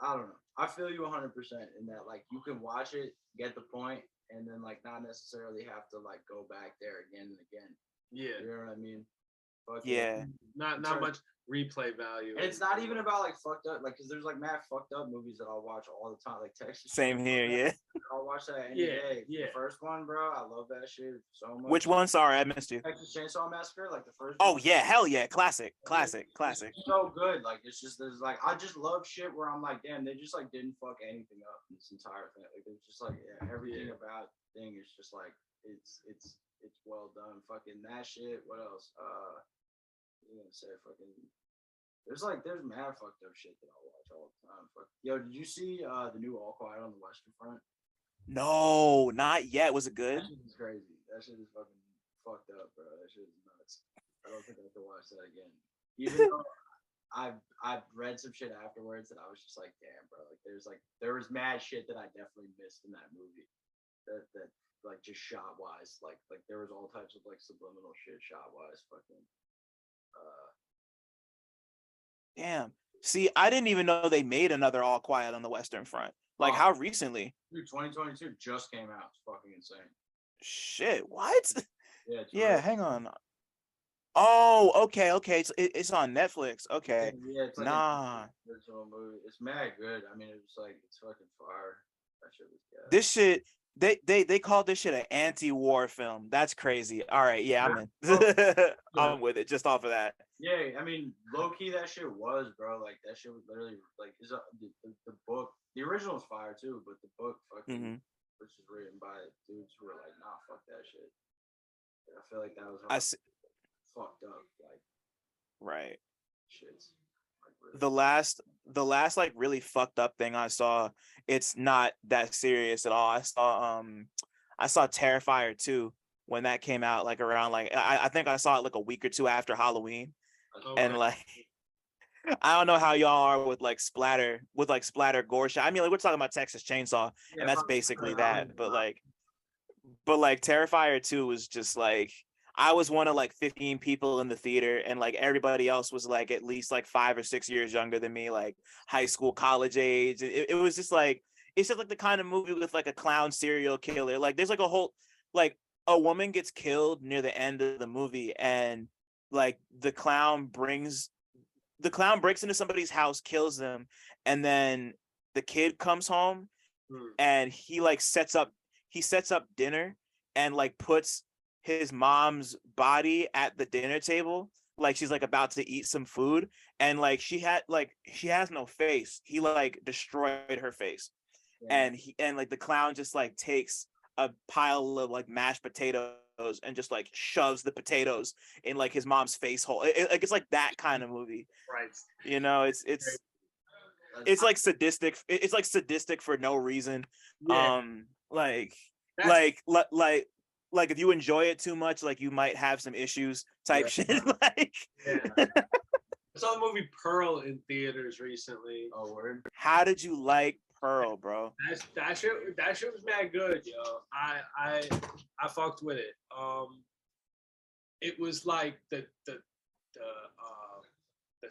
I don't know. I feel you 100% in that, like you can watch it, get the point, and then like not necessarily have to like go back there again and again. Yeah. You know what I mean? But yeah. Not much replay value. And it's not even about like fucked up, like, because there's like mad fucked up movies that I'll watch all the time, like Texas. Same here, yeah. I'll watch that any day. Yeah. The first one, bro, I love that shit so much. Which one? Sorry, I missed you. Texas Chainsaw Massacre, like the first. Oh one. yeah, hell yeah, classic. It's so good. Like it's just there's like I just love shit where I'm like, damn, they just like didn't fuck anything up in this entire thing. Like it's just like everything about thing is just like it's well done. Fucking that shit. What else? You gonna say fucking. There's mad fucked up shit that I'll watch all the time. Fuck. Yo, did you see the new All Quiet on the Western Front? No, not yet. Was it good? That shit is crazy. That shit is fucking fucked up, bro. That shit is nuts. I don't think I can watch that again. Even though I've read some shit afterwards that I was just like, damn, bro. Like there was mad shit that I definitely missed in that movie. That like just shot wise, like there was all types of like subliminal shit shot wise, fucking. Damn. See, I didn't even know they made another All Quiet on the Western Front. Like, how recently? Dude, 2022 just came out. It's fucking insane. Shit, what? Yeah. Yeah, hang on. Oh, okay. It's on Netflix. Okay. Yeah, it's like nah. Original movie. It's mad good. I mean, it's fucking fire. That shit was good. This shit, they called this shit an anti-war film. That's crazy. All right, yeah, I'm in. I'm with it just off of that. Yeah, I mean, low key that shit was, bro. Like that shit was literally like the book. The original is fire too, but the book fucking, which is written by dudes who were like, nah, fuck that shit. I feel like that was fucked up, like right. Shit's like really the last like really fucked up thing I saw. It's not that serious at all. I saw Terrifier 2 when that came out, like around like I think I saw it like a week or two after Halloween. And like I don't know how y'all are with like splatter gore shit. I mean, like we're talking about Texas Chainsaw, and that's basically that. But But like Terrifier 2 was just like I was one of like 15 people in the theater, and like everybody else was like at least like 5 or 6 years younger than me, like high school, college age. It was just like it's just like the kind of movie with like a clown serial killer. Like there's like a whole like a woman gets killed near the end of the movie, and like the clown breaks into somebody's house, kills them, and then the kid comes home and he sets up dinner and like puts his mom's body at the dinner table, like she's like about to eat some food, and like she has no face. He like destroyed her face. And like the clown just like takes a pile of like mashed potatoes and just like shoves the potatoes in like his mom's face hole. Like it's like that kind of movie. Right. You know, it's like sadistic. It's like sadistic for no reason. Yeah. Like That's- like li- like like if you enjoy it too much, like you might have some issues type shit. Like Yeah. I saw the movie Pearl in theaters recently. Oh, word. how did you like Pearl, bro? That shit was mad good, yo. I fucked with it. It was like the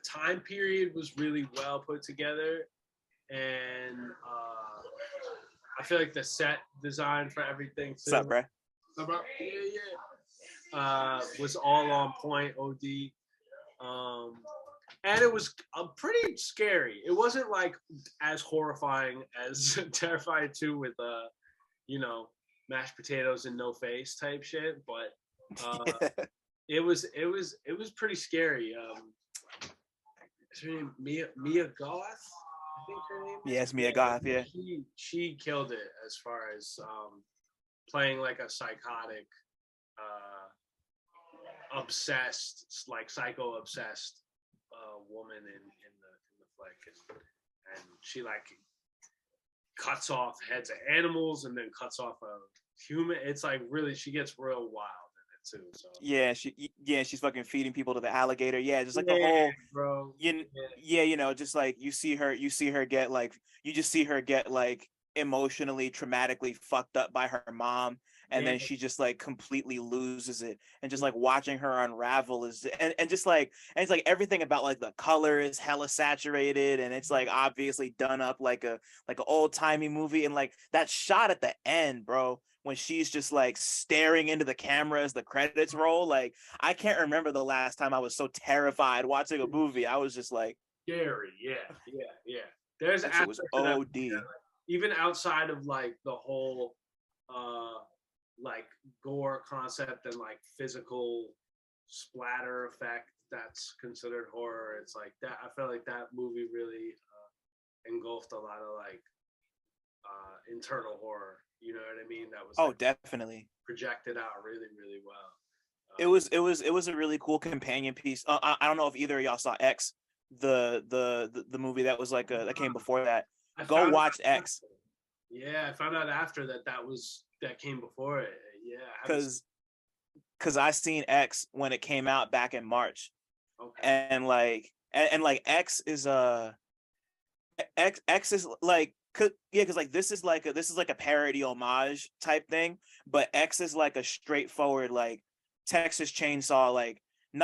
time period was really well put together, and I feel like the set design for everything too. What's up, bro? Was all on point. OD. And it was pretty scary. It wasn't like as horrifying as Terrifier 2 with mashed potatoes and no face type shit, but it was pretty scary. Is her name Mia Goth? I think her name. Yes, Mia Goth. Yeah. She killed it as far as playing like a psychotic, obsessed, like psycho obsessed woman in the flick, and she like cuts off heads of animals and then cuts off a human. It's like really, she gets real wild in it too. So she's fucking feeding people to the alligator. Yeah, just like the whole bro. you know, just like you see her get like you just see her get like emotionally traumatically fucked up by her mom, and then she just like completely loses it, and just like watching her unravel is and it's like everything about like the color is hella saturated, and it's like obviously done up like an old-timey movie, and like that shot at the end, bro, when she's just like staring into the camera as the credits roll. Like I can't remember the last time I was so terrified watching a movie. I was just like scary. Yeah. There's that shit was OD. Even outside of like the whole like gore concept and like physical splatter effect that's considered horror, it's like that. I felt like that movie really engulfed a lot of like internal horror, you know what I mean, that was like, definitely projected out really, really well. It was a really cool companion piece. I don't know if either of y'all saw X, the movie that was like that came before that. Go watch X. Yeah, I found out after that came before it. Yeah, because I seen X when it came out back in March. Okay. And like X is X is like because like this is like a parody homage type thing, but X is like a straightforward like Texas Chainsaw, like it's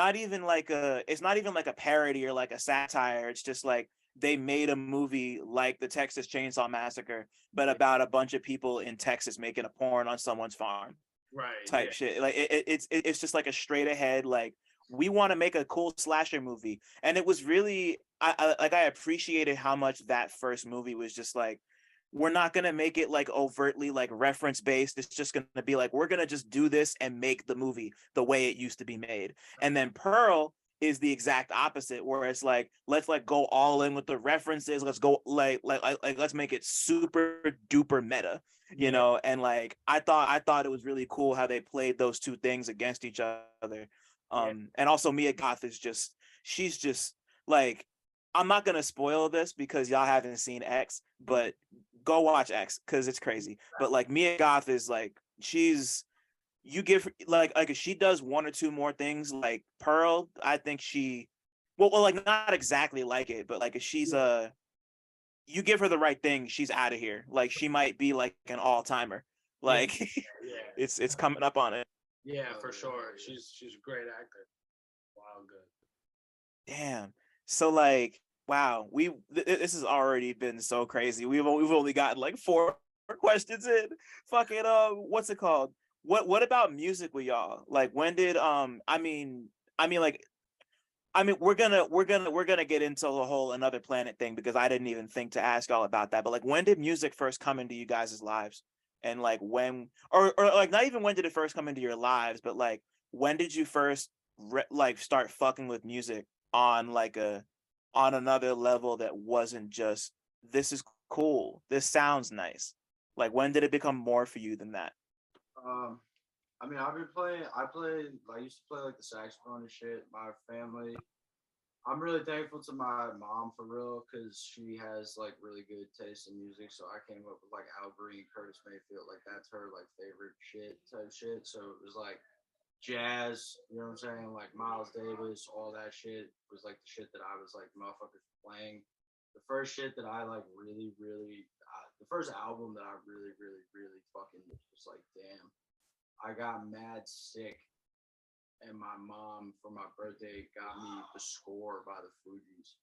not even like a parody or like a satire. It's just like they made a movie like the Texas Chainsaw Massacre, but about a bunch of people in Texas making a porn on someone's farm, right? Type shit. Like it's just like a straight ahead like we want to make a cool slasher movie, and it was really I appreciated how much that first movie was just like we're not gonna make it like overtly like reference based. It's just gonna be like we're gonna just do this and make the movie the way it used to be made. And then Pearl is the exact opposite, where it's like let's like go all in with the references. Let's go like let's make it super duper meta, you know. And like I thought it was really cool how they played those two things against each other. And also Mia Goth is she's just like, I'm not gonna spoil this because y'all haven't seen X, but go watch X because it's crazy. But like Mia Goth is like you give like if she does one or two more things like Pearl, I think she well like not exactly like it, but like if she's you give her the right thing, she's out of here. Like she might be like an all-timer. Like, Yeah. it's coming up on it. Yeah, for sure. She's a great actor. Wow, good. Damn. So like, wow, this has already been so crazy. We've only gotten like four questions in. Fucking what's it called? What about music with y'all? Like, when did we're gonna get into the whole Another Planet thing, because I didn't even think to ask y'all about that. But like, when did music first come into you guys' lives? And like, when, or like, not even when did it first come into your lives, but like, when did you first like start fucking with music on like on another level that wasn't just, this is cool, this sounds nice? Like, when did it become more for you than that? Um, I mean, I've been playing. I used to play like the saxophone and shit. My family. I'm really thankful to my mom for real, because she has like really good taste in music. So I came up with like Al Green, Curtis Mayfield, like that's her like favorite shit type shit. So it was like jazz, you know what I'm saying? Like Miles Davis, all that shit was like the shit that I was like motherfuckers playing. The first shit that I like really, really, the first album that I really, really, really fucking was like, damn, I got mad sick, and my mom for my birthday got me The Score by the Fugees.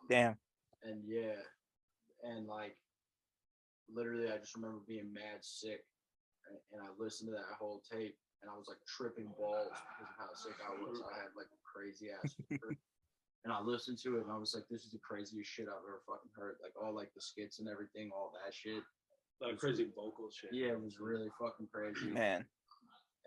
Damn. And yeah, and like literally, I just remember being mad sick, and I listened to that whole tape, and I was like tripping balls because of how sick I was. I had like a crazy ass fever. And I listened to it, and I was like, "This is the craziest shit I've ever fucking heard." Like all like the skits and everything, all that shit. Like crazy vocal shit. Yeah, it was really fucking crazy. Man.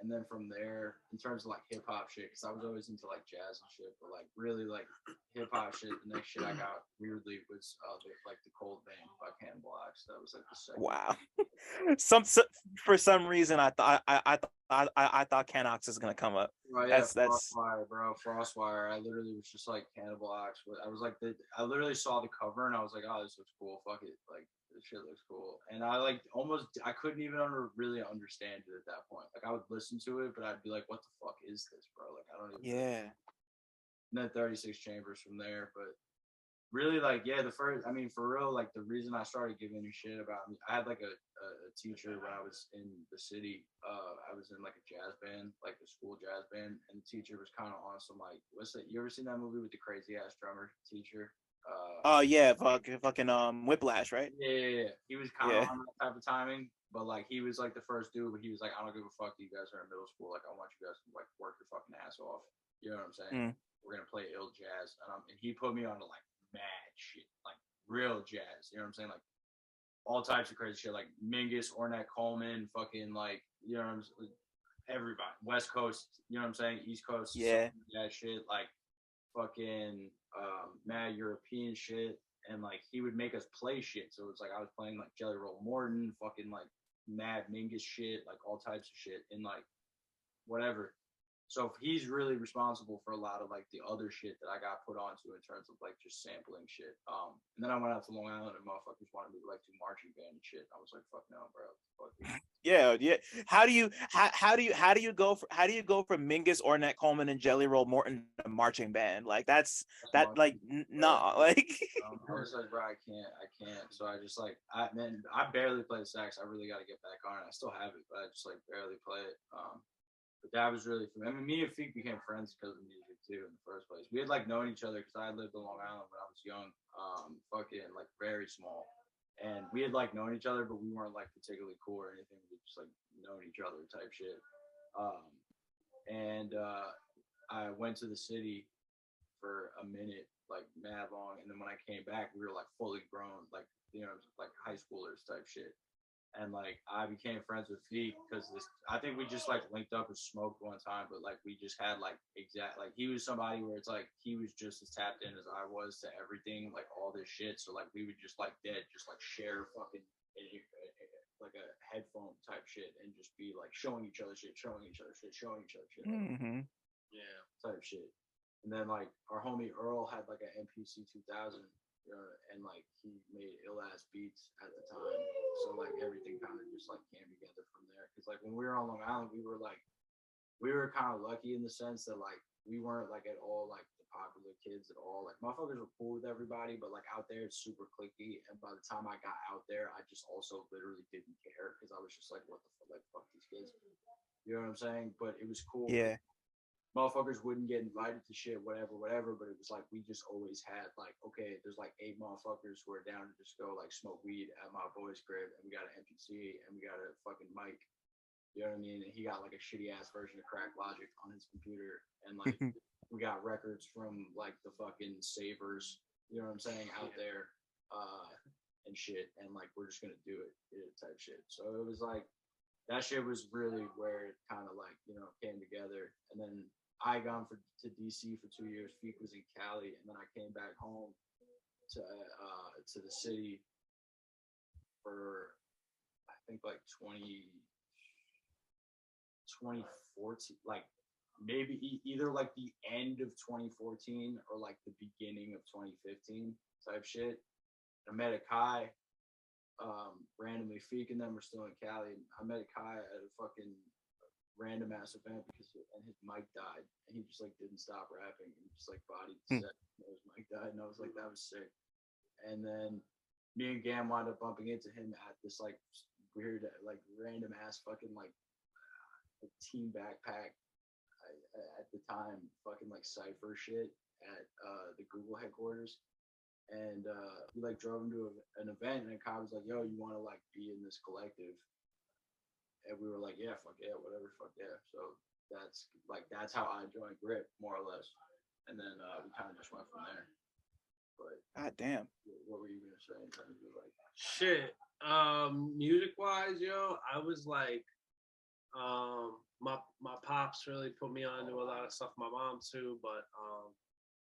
And then from there, in terms of like hip hop shit, because I was always into like jazz and shit, but like really like hip hop shit. The next shit I got weirdly was like the Cold Vein by Cannibal Axe. That was like the second. Wow. For some reason, I thought Canox is gonna come up. Oh yeah, That's Frostwire, bro. Frostwire. I literally was just like Cannibal Axe. I was like, I literally saw the cover and I was like, oh, this looks cool. Fuck it, like this shit looks cool. And I like I couldn't even really understand it at that point. Like I would listen to it, but I'd be like, what the fuck is this, bro? Like I don't even. Yeah. And then 36 Chambers from there, but really like the first, I mean, for real, like the reason I started giving a shit about me, I had like a teacher when I was in the city. I was in like a jazz band, like a school jazz band, and the teacher was kind of on some like, what's that, you ever seen that movie with the crazy ass drummer teacher? Oh yeah, fucking Whiplash, right? Yeah, he was kind of Yeah. on that type of timing, but like he was like the first dude, but he was like, I don't give a fuck that you guys are in middle school, like I want you guys to like work your fucking ass off, you know what I'm saying? We're gonna play ill jazz, and he put me on to like mad shit, like real jazz. You know what I'm saying? Like all types of crazy shit, like Mingus, Ornette Coleman, fucking like, you know what I'm saying? Everybody, West Coast, you know what I'm saying? East Coast, Yeah. that shit, like fucking mad European shit, and like he would make us play shit. So it's like I was playing like Jelly Roll Morton, fucking like mad Mingus shit, like all types of shit, and like whatever. So he's really responsible for a lot of like the other shit that I got put onto in terms of like just sampling shit. And then I went out to Long Island and motherfuckers wanted me to like do marching band and shit. I was like, fuck no, bro. Fuck. Yeah. How do you go from Mingus, Ornette Coleman, and Jelly Roll Morton to marching band? Like that's that like nah, like. I was like, bro, I can't. So I just like, I barely play the sax. I really got to get back on it. I still have it, but I just like barely play it. But that was really fun. I mean, me and Phiik became friends because of music too in the first place. We had like known each other because I lived in Long Island when I was young, fucking like very small, and we had like known each other, but we weren't like particularly cool or anything. We just like known each other type shit. And I went to the city for a minute, like mad long, and then when I came back, we were like fully grown, like you know, like high schoolers type shit. And like I became friends with Phiik because I think we just like linked up and smoked one time, but like we just had like like he was somebody where it's like he was just as tapped in as I was to everything, like all this shit. So like we would just like just like share fucking like a headphone type shit and just be like showing each other shit, Mm-hmm. Yeah, type shit. And then like our homie Earl had like an MPC 2000. And like he made ill ass beats at the time, so like everything kind of just like came together from there. Because like when we were on Long Island, we were kind of lucky in the sense that like we weren't like at all like the popular kids at all. Like motherfuckers were cool with everybody, but like out there it's super cliquey. And by the time I got out there, I just also literally didn't care because I was just like, what the fuck, like fuck these kids. You know what I'm saying? But it was cool. Yeah. Motherfuckers wouldn't get invited to shit, whatever. But it was like we just always had like, okay, there's like 8 motherfuckers who are down to just go like smoke weed at my boy's crib, and we got an MPC and we got a fucking mic. You know what I mean? And he got like a shitty ass version of Crack Logic on his computer, and like we got records from like the fucking Savers. You know what I'm saying? Out there, and shit, and like we're just gonna do it type shit. So it was like that shit was really where it kind of like came together, and then. I gone to DC for 2 years. Phiik was in Cali, and then I came back home to the city for I think like 2014, like maybe either like the end of 2014 or like the beginning of 2015 type shit. I met a Kai randomly. Phiik and them were still in Cali. I met a Kai at a fucking random ass event and his mic died, and he just like didn't stop rapping and just like bodied the set. His mic died, and I was like, that was sick. And then me and Gam wound up bumping into him at this like weird like random ass fucking like team backpack at the time fucking like cypher shit at the Google headquarters. And we like drove him to an event, and Kai was like, yo, you want to like be in this collective? And we were like, yeah, fuck yeah, whatever, fuck yeah. So that's how I joined Grip, more or less. And then we kind of just went from there. But God damn. What were you gonna say in terms of like shit? Music wise, yo, I was like, my pops really put me on to a lot of stuff. My mom too, but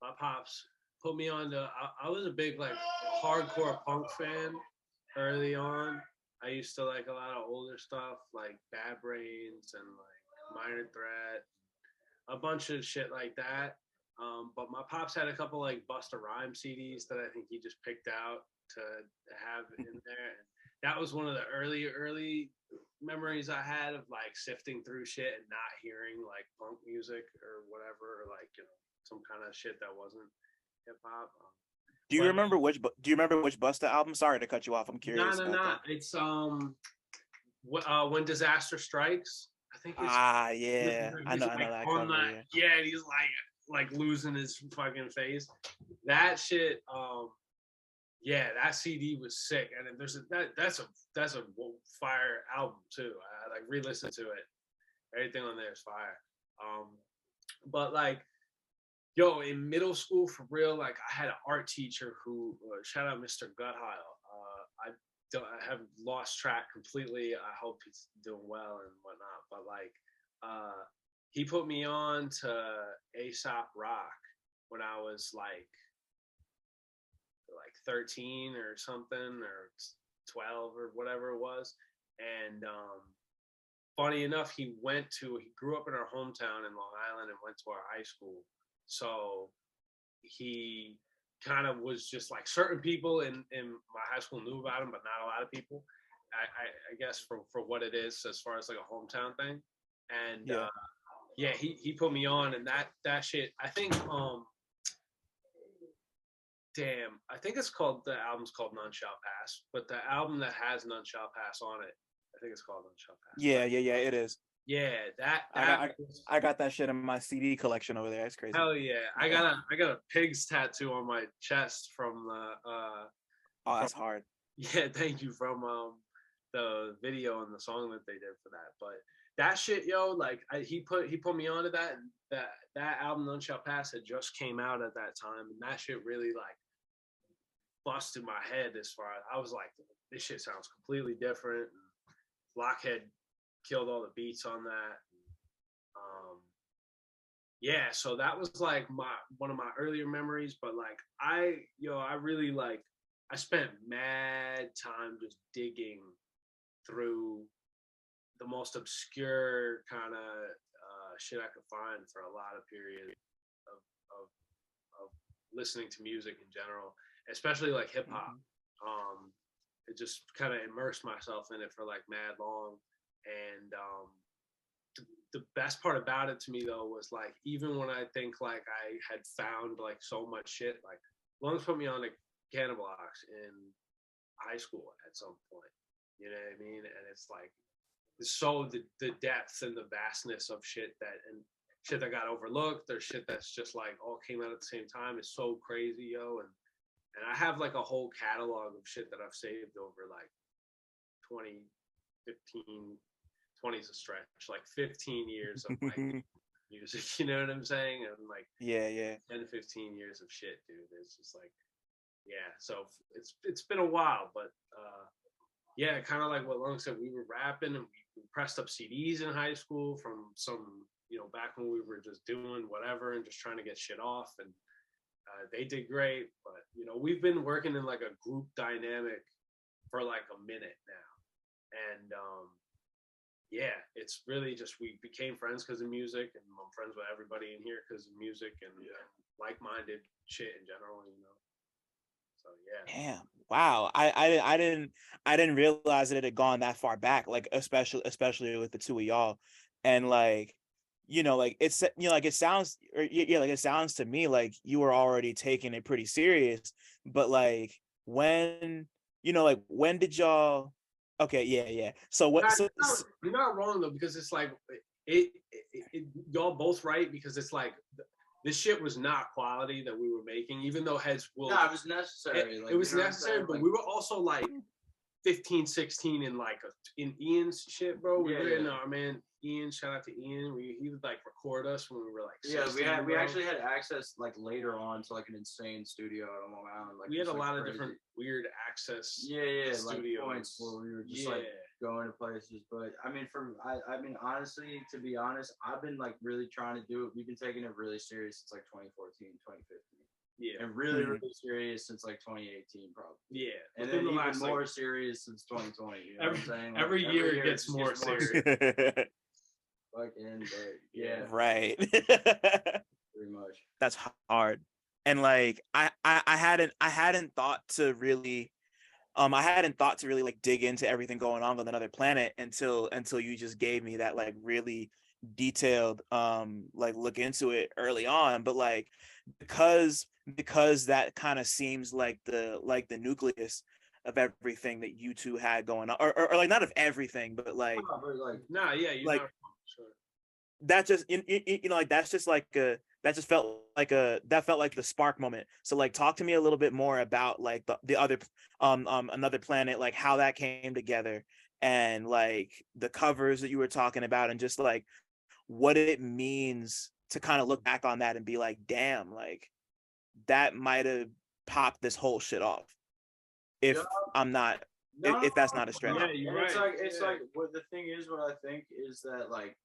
my pops put me on to. I was a big like hardcore punk fan early on. I used to like a lot of older stuff like Bad Brains and like Minor Threat, a bunch of shit like that. But my pops had a couple like Busta Rhymes CDs that I think he just picked out to have in there. And that was one of the early memories I had of like sifting through shit and not hearing like punk music or whatever, or like some kind of shit that wasn't hip hop. Do you remember which Busta album? Sorry to cut you off. I'm curious. No. It's When Disaster Strikes. I think it's yeah. I know that cover. Yeah, and he's like losing his fucking face. That shit. Yeah, that CD was sick, and that's a fire album too. I like re-listened to it. Everything on there is fire. But like. Yo, in middle school, for real, like I had an art teacher who, shout out Mr. Gutheil. I have lost track completely. I hope he's doing well and whatnot. But like, he put me on to Aesop Rock when I was like 13 or something, or 12 or whatever it was. And funny enough, he grew up in our hometown in Long Island and went to our high school. So he kind of was just like certain people in my high school knew about him, but not a lot of people. I guess for what it is as far as like a hometown thing. And yeah, he put me on, and that shit. I think I think the album's called None Shall Pass, but the album that has None Shall Pass on it, I think it's called None Shall Pass. Yeah, it is. Yeah, I got that shit in my CD collection over there. That's crazy. Hell yeah. I got a pig's tattoo on my chest from the oh, that's hard. Yeah, thank you, from the video and the song that they did for that. But that shit, yo, like he put me onto that, and that album None Shall Pass had just came out at that time, and that shit really like busted my head as far as I was like, this shit sounds completely different. Blockhead killed all the beats on that. Yeah, so that was like one of my earlier memories. But like I really like I spent mad time just digging through the most obscure kind of shit I could find for a lot of period of listening to music in general, especially like hip hop. It just kind of immersed myself in it for like mad long. And the best part about it to me though was like, even when I think like I had found like so much shit, like Lungs put me on a Cannablox in high school at some point. You know what I mean? And it's like, so the depth and the vastness of shit that got overlooked. There's shit that's just like all came out at the same time. It's so crazy, yo. And I have like a whole catalog of shit that I've saved over like 20, 15, 20's a stretch, like 15 years of like music, you know what I'm saying? And like yeah 10 to 15 years of shit, dude. It's just like, yeah. So it's been a while, but yeah, kind of like what Long said, we were rapping and we pressed up CDs in high school from some, back when we were just doing whatever and just trying to get shit off. And they did great, but we've been working in like a group dynamic for like a minute now. And yeah, it's really just, we became friends because of music, and I'm friends with everybody in here because of music and like-minded shit in general, So yeah. Damn. Wow. I didn't realize that it had gone that far back, like especially with the two of y'all. And like, like it's like it sounds, or yeah, like it sounds to me like you were already taking it pretty serious. But like when, like when did y'all, okay, yeah. So what you're not wrong though, because it's like y'all both right, because it's like this shit was not quality that we were making, even though heads will. No, it was necessary. It was necessary, but we were also like 15, 16 in Ian's shit, bro. We were in our man Ian. Shout out to Ian. He would like record us when we were like 16, we actually had access like later on to like an insane studio at Long Island. Like we had a lot crazy. of different weird access. Studios. Like points where we were just like going to places. But I mean, I mean, honestly, to be honest, I've been like really trying to do it. We've been taking it really serious since like 2014, 2015. Yeah, and really, really serious since like 2018, probably. Yeah, and then even more serious since 2020. You know what I'm saying? Like, every year it gets more serious. Fucking, yeah. Right. Pretty much. That's hard. And like I hadn't thought to really like dig into everything going on with Another Planet until you just gave me that like really detailed like look into it early on. But like because that kind of seems like the nucleus of everything that you two had going on, or like not of everything, but like nah, yeah, you're like not sure. That just like that's just like that just felt like that felt like the spark moment. So like talk to me a little bit more about like the other Another Planet, like how that came together, and like the covers that you were talking about, and just like what it means to kind of look back on that and be like, damn, like that might have popped this whole shit off if I'm not if that's not a stretch. Yeah, you're right. It's like what the thing is, what I think is that like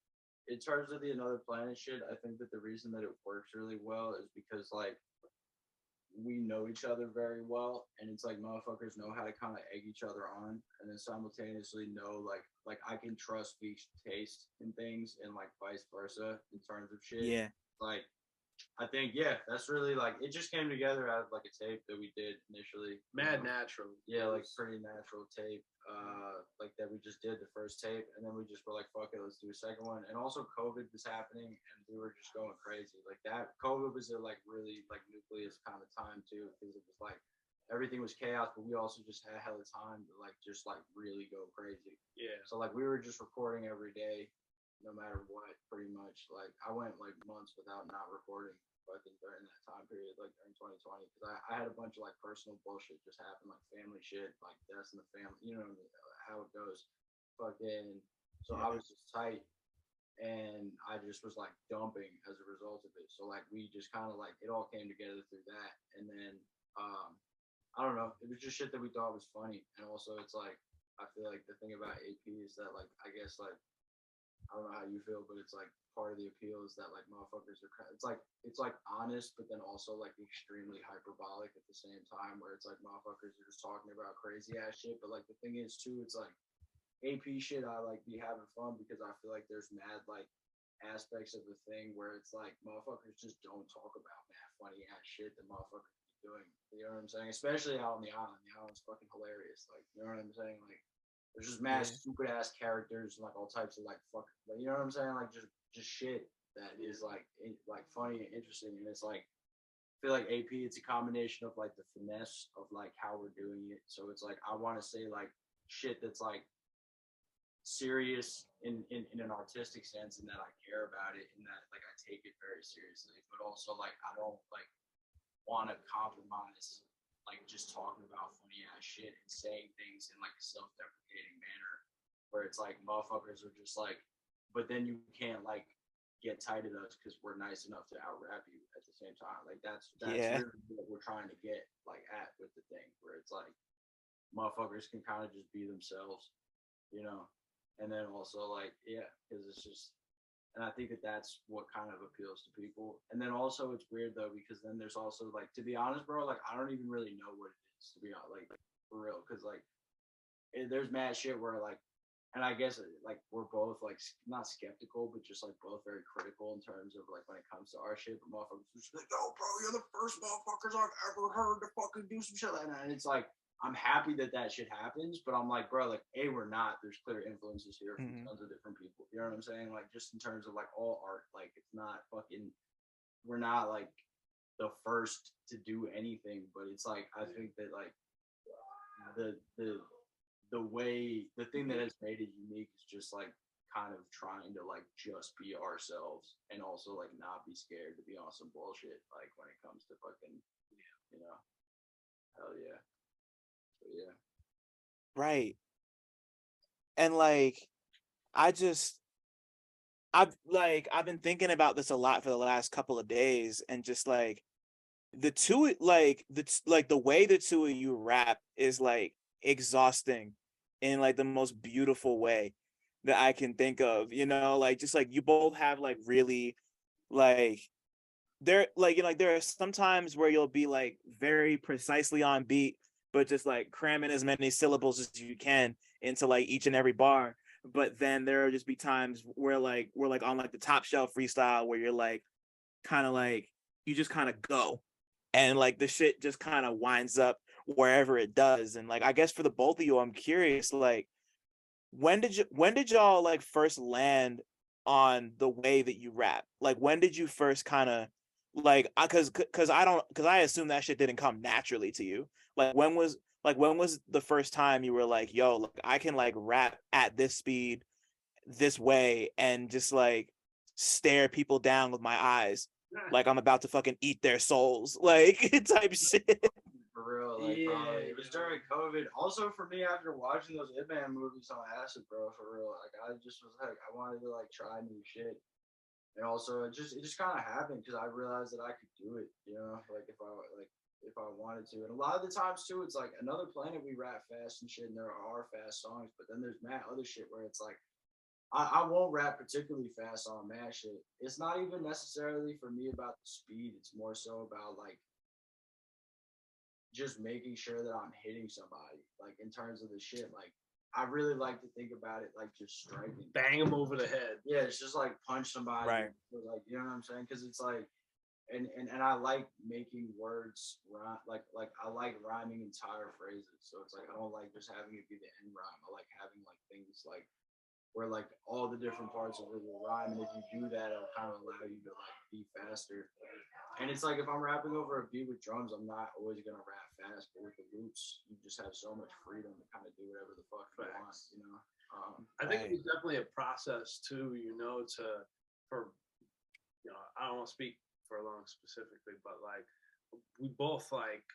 in terms of the Another Planet shit, I think that the reason that it works really well is because like we know each other very well, and it's like motherfuckers know how to kind of egg each other on, and then simultaneously know like I can trust Phiik's taste in things, and like vice versa in terms of shit. Yeah. Like I think that's really like it just came together out of like a tape that we did initially. Natural. Yeah, like pretty natural tape. Like that we just did the first tape, and then we just were like, fuck it, let's do a second one. And also COVID was happening, and we were just going crazy. Like that COVID was a like really like nucleus kind of time too, because it was like everything was chaos, but we also just had hella time to like just like really go crazy. Yeah. So like we were just recording every day, no matter what, pretty much. Like I went like months without not recording fucking during that time period, like during 2020, because I had a bunch of like personal bullshit just happen, like family shit, like deaths in the family, you know how it goes. Fucking, so I was just tight, and I just was like dumping as a result of it. So like we just kind of like it all came together through that, and then I don't know, it was just shit that we thought was funny, and also it's like I feel like the thing about AP is that like I guess like I don't know how you feel, but it's like part of the appeal is that like motherfuckers are it's like honest, but then also like extremely hyperbolic at the same time, where it's like motherfuckers are just talking about crazy ass shit. But like the thing is too, it's like AP shit, I like be having fun because I feel like there's mad like aspects of the thing where it's like motherfuckers just don't talk about mad funny ass shit that motherfuckers be doing. You know what I'm saying? Especially out on the island. The island's fucking hilarious. Like, you know what I'm saying? Like There's just mad stupid ass characters and like all types of like fuck, like, you know what I'm saying? Like just shit that is like funny and interesting. And it's like I feel like AP, it's a combination of like the finesse of like how we're doing it. So it's like I want to say like shit that's like serious in an artistic sense, and that I care about it, and that like I take it very seriously. But also like I don't like want to compromise like just talking about funny ass shit and saying things in like a self-deprecating manner where it's like motherfuckers are just like, but then you can't like get tight at us because we're nice enough to out rap you at the same time. Like that's really what we're trying to get like at with the thing, where it's like motherfuckers can kind of just be themselves, you know. And then also like because it's just, and I think that that's what kind of appeals to people. And then also it's weird though, because then there's also like, to be honest, bro, like I don't even really know what it is, to be honest, like for real, because like there's mad shit where like, and I guess like we're both like not skeptical, but just like both very critical in terms of like when it comes to our shit. But motherfuckers just like, yo, bro, you're the first motherfuckers I've ever heard to fucking do some shit like that. And it's like, I'm happy that shit happens, but I'm like, bro, like, we're not. There's clear influences here from tons of different people. You know what I'm saying? Like, just in terms of like all art, like it's not fucking. We're not like the first to do anything, but it's like I think that like the way, the thing that has made it unique is just like kind of trying to like just be ourselves and also like not be scared to be on some bullshit like when it comes to fucking, you know, hell yeah. Yeah. Right. And like I've been thinking about this a lot for the last couple of days, and just like the way the two of you rap is like exhausting in like the most beautiful way that I can think of, you know, like just like you both have like really like there, like, you know, like there are some times where you'll be like very precisely on beat, but just like cramming as many syllables as you can into like each and every bar. But then there'll just be times where like we're like on like the top shelf freestyle where you're like kind of like you just kind of go, and like the shit just kind of winds up wherever it does. And like I guess for the both of you, I'm curious, like when did y'all like first land on the way that you rap? Like when did you first kind of like because I assume that shit didn't come naturally to you. When was the first time you were like, yo, look, I can like rap at this speed this way and just like stare people down with my eyes like I'm about to fucking eat their souls, like type shit. For real, like probably it was during COVID. Also for me, after watching those Hitman movies on acid, bro, for real, like I just was like, I wanted to like try new shit, and also it just kind of happened because I realized that I could do it, you know, like if I wanted to. And a lot of the times too, it's like Another Planet, we rap fast and shit, and there are fast songs, but then there's mad other shit where it's like I won't rap particularly fast on mad shit. It's not even necessarily for me about the speed. It's more so about like just making sure that I'm hitting somebody, like in terms of the shit. Like I really like to think about it like just striking, bang him over the head. Yeah, it's just like punch somebody, Right? like, you know what I'm saying? Because it's like, and I like making words rhyme. Like I like rhyming entire phrases. So it's like I don't like just having it be the end rhyme. I like having like things like where like all the different parts of it will rhyme, and if you do that, it'll kind of allow you to like be faster. And it's like if I'm rapping over a beat with drums, I'm not always gonna rap fast, but with the loops, you just have so much freedom to kind of do whatever the fuck you want, you know. I think it was definitely a process too, you know, for you know, I don't want to speak for Long specifically, but like we both like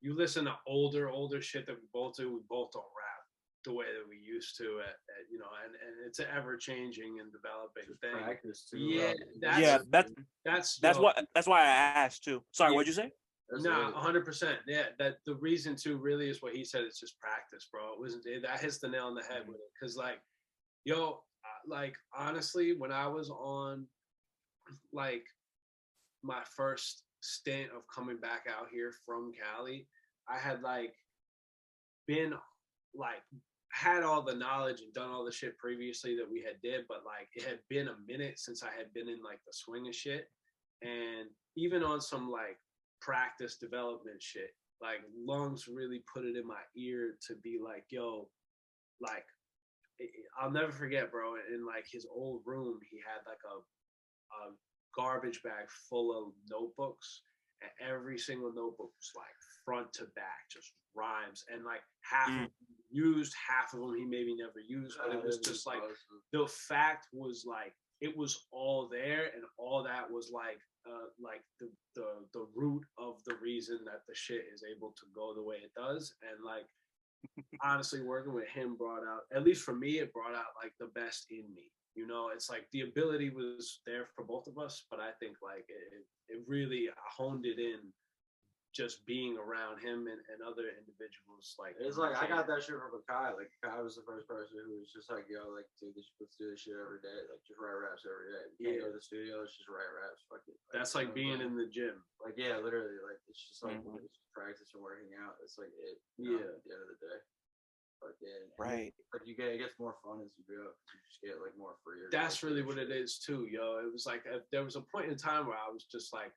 you listen to older shit that we both do, we both don't rap the way that we used to at you know, and it's an ever changing and developing thing. Practice too. Yeah, That's why I asked too. Sorry, what'd you say? No, 100%. Yeah, that the reason too really is what he said. It's just practice, bro. It wasn't that hits the nail on the head with it. Cause like, yo, like honestly, when I was on like my first stint of coming back out here from Cali, I had like been like had all the knowledge and done all the shit previously that we had did, but like it had been a minute since I had been in like the swing of shit. And even on some like practice development shit, like Lungs really put it in my ear to be like, yo, like I'll never forget, bro. In like his old room, he had like a garbage bag full of notebooks, and every single notebook was like front to back, just rhymes, and like half of them used, half of them he maybe never used, but it was just like the fact was like it was all there, and all that was like the root of the reason that the shit is able to go the way it does, and like honestly working with him brought out, at least for me, it brought out like the best in me. You know, it's like the ability was there for both of us, but I think like it really honed it in just being around him and other individuals. Like it's like I got that shit from Kai. Like Kai was the first person who was just like, yo, like dude, let's do this shit every day. Like just write raps every day. You can't go to the studio, let's just write raps. Fuck it. Like, that's like being in the gym. Like yeah, literally. Like it's just like it's practice and working out. It's like it. At the end of the day. Right. Like it gets more fun as you go. You just get like more free. That's really what it is too, yo. It was like there was a point in time where I was just like,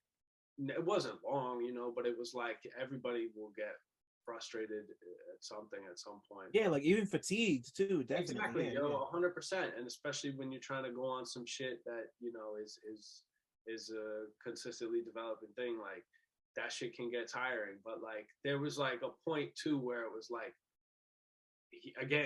it wasn't long, you know, but it was like everybody will get frustrated at something at some point. Yeah, like even fatigued too. Definitely. Exactly, yo, 100%. And especially when you're trying to go on some shit that you know is a consistently developing thing, like that shit can get tiring. But like there was like a point too where it was like.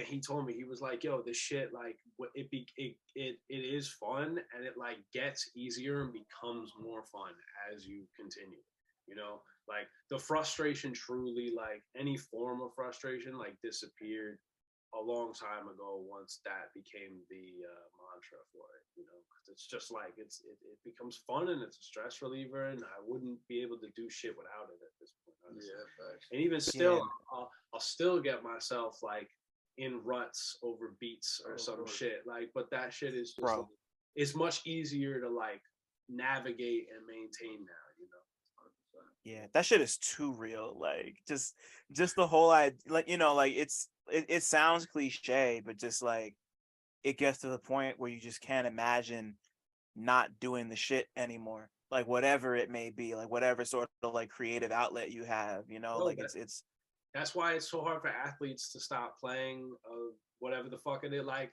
He told me, he was like, yo, this shit, like it is fun, and it like gets easier and becomes more fun as you continue, you know, like the frustration truly, like any form of frustration, like disappeared a long time ago once that became the mantra for it, you know, because it's just like it becomes fun, and it's a stress reliever, and I wouldn't be able to do shit without it at this point, honestly. And even still, I'll still get myself like in ruts over beats or some shit, like, but that shit is just like, it's much easier to like navigate and maintain now, you know. Yeah, that shit is too real. Like just the whole idea, like, you know, like it sounds cliche, but just like it gets to the point where you just can't imagine not doing the shit anymore, like whatever it may be, like whatever sort of like creative outlet you have, you know. Like it's that's why it's so hard for athletes to stop playing whatever the fuck it is. Like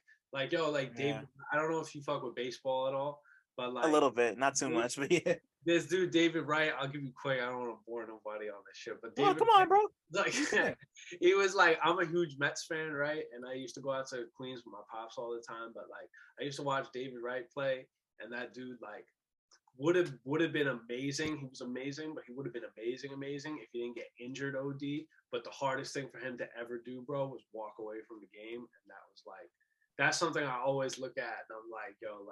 yo, like David, I don't know if you fuck with baseball at all, but like a little bit, not too much, but yeah. This dude David Wright, I'll give you quick. I don't want to bore nobody on this shit, but David, come on, bro. Like he was like, I'm a huge Mets fan, right? And I used to go out to Queens with my pops all the time, but like I used to watch David Wright play, and that dude like would have been amazing. He was amazing, but he would have been amazing if he didn't get injured OD. But the hardest thing for him to ever do, bro, was walk away from the game. And that was like, that's something I always look at, and I'm like, yo,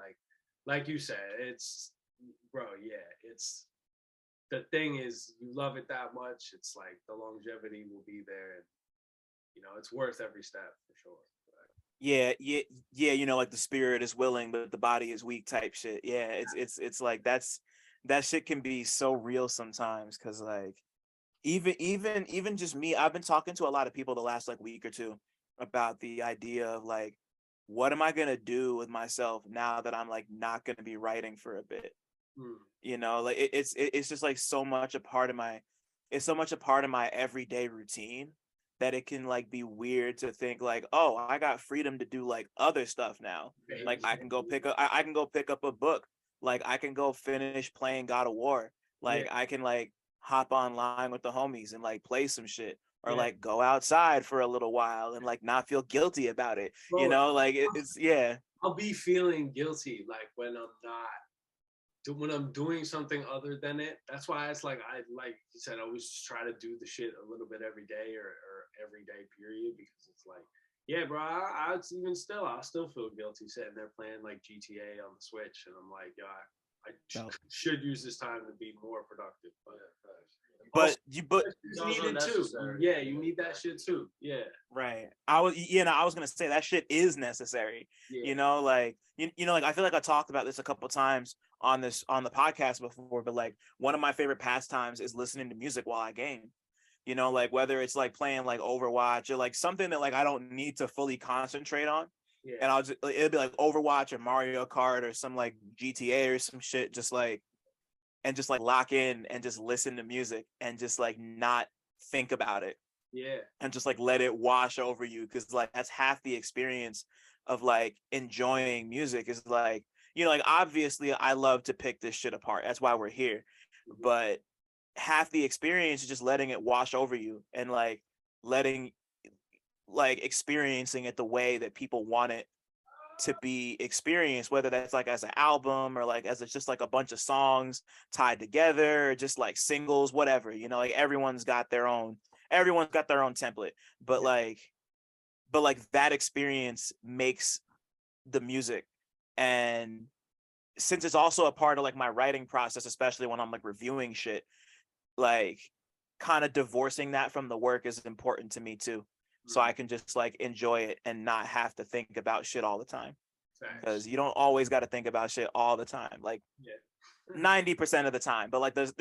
like you said, it's, bro, yeah, it's, the thing is, you love it that much, it's like the longevity will be there, and you know, it's worth every step for sure. Yeah, you know, like the spirit is willing but the body is weak type shit. Yeah, it's like that shit can be so real sometimes, because like even just me, I've been talking to a lot of people the last like week or two about the idea of like, what am I gonna do with myself now that I'm like not gonna be writing for a bit. You know, like it's just like so much a part of my, it's so much a part of my everyday routine that it can like be weird to think like, oh, I got freedom to do like other stuff now. Like I can go pick up a book. Like I can go finish playing God of War. Like I can like hop online with the homies and like play some shit, or like go outside for a little while and like not feel guilty about it. Bro, you know, like it's I'll be feeling guilty like when I'm doing something other than it. That's why it's like, I, like you said, I always try to do the shit a little bit every day, or every day period, because it's like, yeah, bro, I'll still feel guilty sitting there playing like GTA on the Switch, and I'm like, yo, I should use this time to be more productive. But you need it too. Yeah, you need that shit too. Yeah. Right. I was gonna say that shit is necessary. Yeah. You know, like you know, like I feel like I talked about this a couple times on the podcast before, but like one of my favorite pastimes is listening to music while I game. You know, like whether it's like playing like Overwatch or like something that like I don't need to fully concentrate on. Yeah. And it'll be like Overwatch or Mario Kart or some like GTA or some shit, just like lock in and just listen to music and just like not think about it. Yeah. and just like let it wash over you, because like that's half the experience of like enjoying music. Is like, you know, like obviously I love to pick this shit apart, that's why we're here, but half the experience is just letting it wash over you and like letting like experiencing it the way that people want it to be experienced, whether that's like as an album or like as it's just like a bunch of songs tied together, or just like singles, whatever, you know, like everyone's got their own template, but Yeah. like that experience makes the music. And since it's also a part of like my writing process, especially when I'm like reviewing shit, like kind of divorcing that from the work is important to me too, so I can just like enjoy it and not have to think about shit all the time, because Facts. you don't always got to think about shit all the time, like Yeah. 90% of the time, but like there's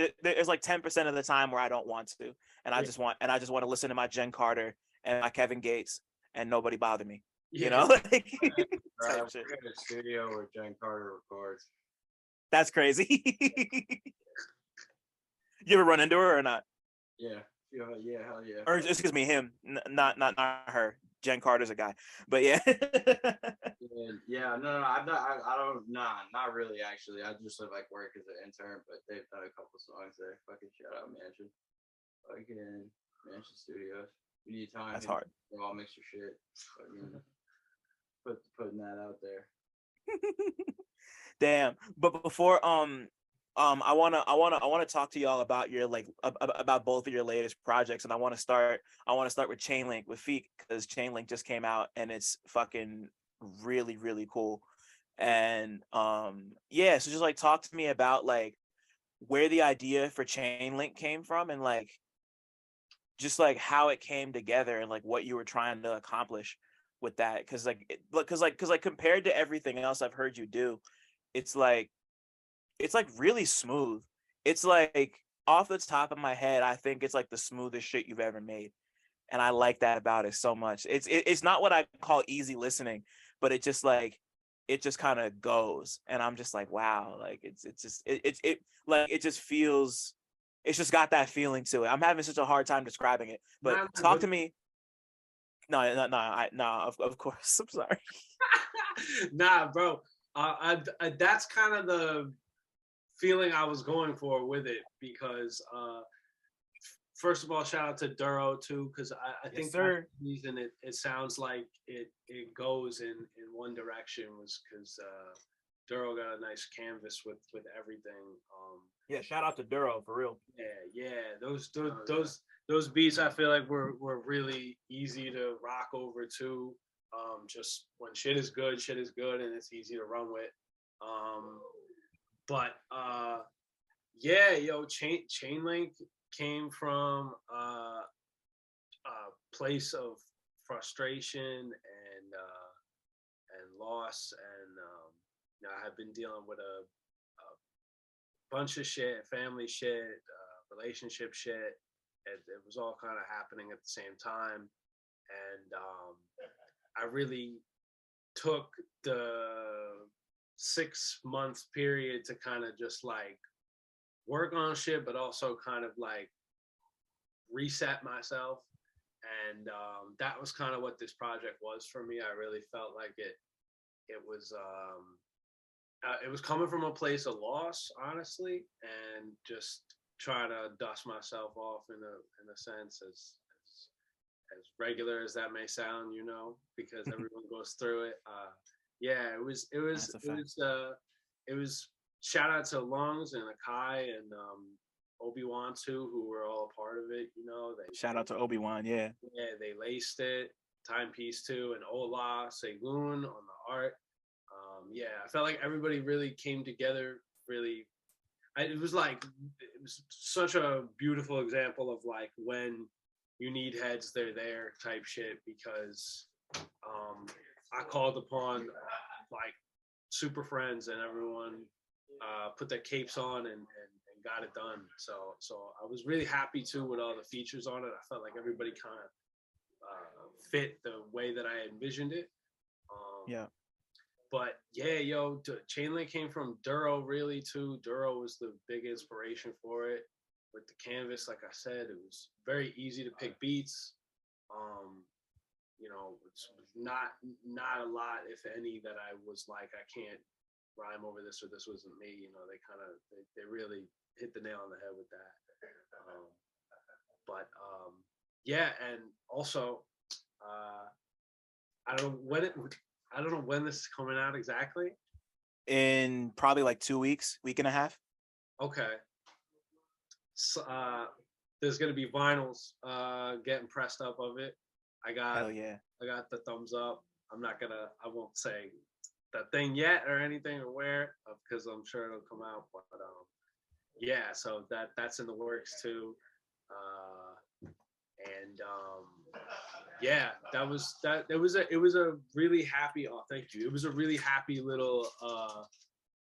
like 10% of the time where I don't want to, and Yeah. I just want to listen to my Jen Carter and my Kevin Gates and nobody bother me, you Yeah. know, like I type work shit. in a studio where Jen Carter records. That's crazy. You ever run into her or not? Yeah. Yeah, hell yeah. Or excuse me, him, not her. Jen Carter's a guy, but yeah. Yeah, no, I don't, nah, not really, actually. I just like work as an intern, but they've done a couple songs there. Fucking shout out Mansion. Fucking Mansion Studios. You need time. That's hard. All mix your shit. Fucking putting that out there. Damn. But before I wanna talk to y'all about your like about both of your latest projects, and I want to start with Chainlink with Phiik, because Chainlink just came out and it's fucking really really cool. And yeah, so just like talk to me about like where the idea for Chainlink came from, and like just like how it came together, and like what you were trying to accomplish with that, because compared to everything else I've heard you do, it's like really smooth. It's like off the top of my head, I think it's like the smoothest shit you've ever made, and I like that about it so much. It's not what I call easy listening, but it just kind of goes, and I'm just like, wow, like it just feels, it's just got that feeling to it. I'm having such a hard time describing it, but Nah, talk to me. No, of course. I'm sorry. nah, bro. That's kind of the feeling I was going for with it, because first of all, shout out to Duro too, because I Yes, think that's sir. the reason it sounds like it goes in one direction was because Duro got a nice canvas with everything. Yeah, shout out to Duro for real. Yeah. Those beats I feel like were really easy to rock over to. Just when shit is good, and it's easy to run with. But yeah, yo, Chainlink came from a place of frustration and loss, and you know, I have been dealing with a bunch of shit, family shit, relationship shit. It was all kind of happening at the same time, and I really took the 6 month period to kind of just like work on shit, but also kind of like reset myself. And that was kind of what this project was for me. I really felt like it was coming from a place of loss, honestly, and just trying to dust myself off in a sense, as regular as that may sound, you know, because everyone goes through it. Yeah, That's a fact. it was shout out to Lungs and Akai and Obi-Wan too, who were all a part of it. You know, Shout out to Obi-Wan, yeah. they laced it. Timepiece too, and Ola Segun on the art. Yeah, I felt like everybody really came together. Really, it was such a beautiful example of like when you need heads, they're there type shit. Because I called upon like super friends, and everyone put their capes on and got it done. So I was really happy too with all the features on it. I felt like everybody kind of fit the way that I envisioned it. Yeah. But yeah, yo, Chainlink came from Duro really too. Duro was the big inspiration for it. With the canvas, like I said, it was very easy to pick beats. You know, it's not a lot, if any, that I was like, I can't rhyme over this, or this wasn't me. You know, they really hit the nail on the head with that. But yeah, and also I don't know I don't know when this is coming out exactly. In probably like 2 weeks, week and a half. Okay. So, there's gonna be vinyls getting pressed up of it. Hell yeah. I got the thumbs up. I won't say the thing yet or anything or where, because I'm sure it'll come out. But yeah, so that's in the works too. And yeah, it was a really happy. Oh, thank you. It was a really happy little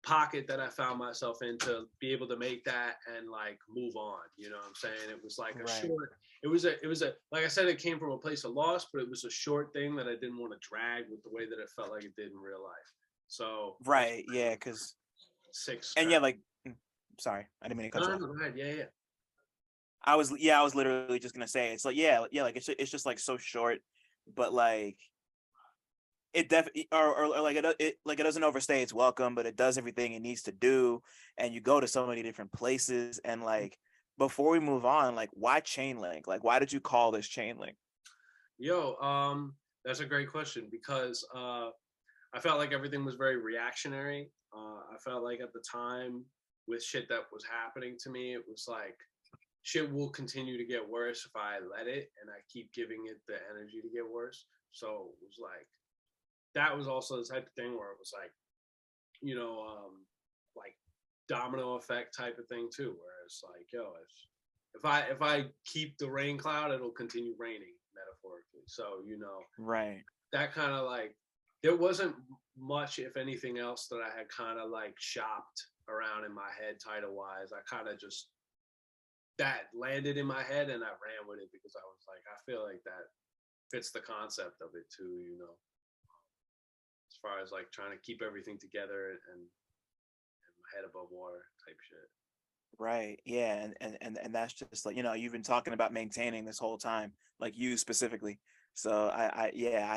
pocket that I found myself in, to be able to make that and like move on. You know what I'm saying? It was like a short. It was a like I said, it came from a place of loss, but it was a short thing that I didn't want to drag with the way that it felt like it did in real life. So right, yeah, because 6 and yeah, like sorry, I didn't mean to cut you off. go ahead. Yeah. I was literally just gonna say it's like like it's just like so short, but like it definitely or like it doesn't overstay its welcome, but it does everything it needs to do, and you go to so many different places. And like before we move on, like why Chainlink? Like why did you call this Chainlink? Yo, that's a great question, because I felt like everything was very reactionary. I felt like at the time, with shit that was happening to me, it was like shit will continue to get worse if I let it, and I keep giving it the energy to get worse. So it was like, that was also the type of thing where it was like, you know, like domino effect type of thing too, where it's like, yo, if I keep the rain cloud, it'll continue raining, metaphorically. So, you know, Right. that kind of like, there wasn't much, if anything else, that I had kind of like shopped around in my head title wise. I kind of just, that landed in my head and I ran with it, because I was like, I feel like that fits the concept of it too, you know, as far as like trying to keep everything together and my head above water type shit. Right. Yeah. And that's just like, you've been talking about maintaining this whole time, like you specifically. So I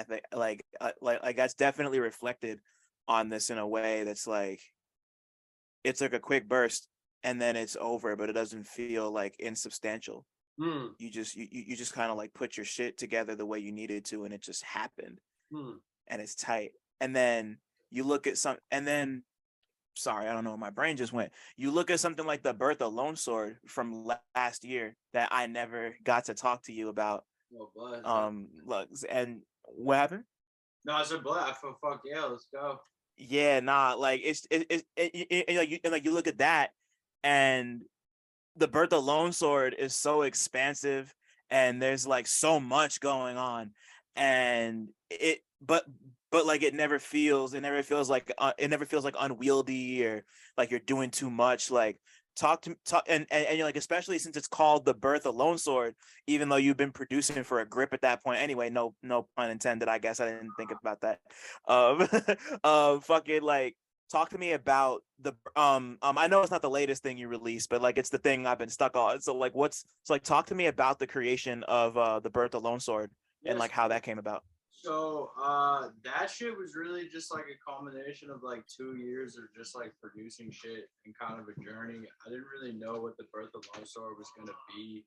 think like that's definitely reflected on this in a way that's like, it's like a quick burst and then it's over, but it doesn't feel like insubstantial. Hmm. You just kind of like put your shit together the way you needed to, and it just happened, and it's tight. And then you look at and then sorry, I don't know where my brain just went. You look at something like the birth of Lonesword from last year that I never got to talk to you about. Lugs, and what happened? No, I said black. Fuck yeah, let's go. Yeah, nah, like like you look at that, and the birth of Lonesword is so expansive, and there's like so much going on, and but like it never feels like it never feels like unwieldy or like you're doing too much. Like talk and you're like, especially since it's called the birth of Lonesword, even though you've been producing for a grip at that point anyway. No pun intended. I guess I didn't think about that. Um, fucking like talk to me about the I know it's not the latest thing you released, but like it's the thing I've been stuck on. So like talk to me about the creation of the birth of Lonesword and like how that came about. So that shit was really just like a culmination of like 2 years of just like producing shit and kind of a journey. I didn't really know what the birth of Lonesword was gonna be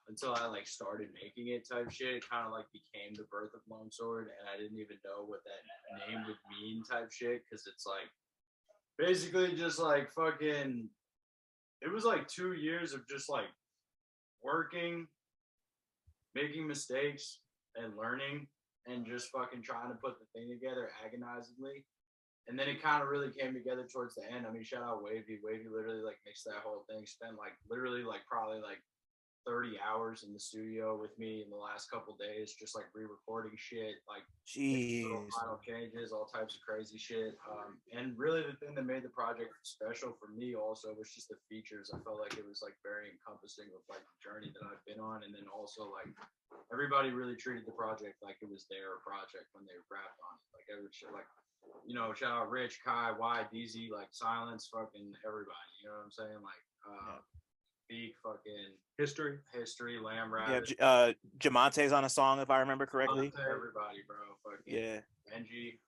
until I like started making it type shit. It kind of like became the birth of Lonesword, and I didn't even know what that name would mean type shit, because it's like basically just like fucking, it was like 2 years of just like working, making mistakes and learning, and just fucking trying to put the thing together agonizingly. And then it kind of really came together towards the end. I mean, shout out Wavy. Wavy literally like mixed that whole thing. Spent like literally like probably like 30 hours in the studio with me in the last couple days, just like re-recording shit, like little final changes, all types of crazy shit. And really the thing that made the project special for me also was just the features. I felt like it was like very encompassing of like the journey that I've been on. And then also like everybody really treated the project like it was their project when they rapped on it. Like every shit, like, you know, shout out Rich, Kai, Y, DZ, like Silence, fucking everybody. You know what I'm saying? Like, Phiik, fucking History. Lamb Yeah, Rabbit, Jamonte's on a song if I remember correctly. everybody, bro. Fucking Yeah. Benji,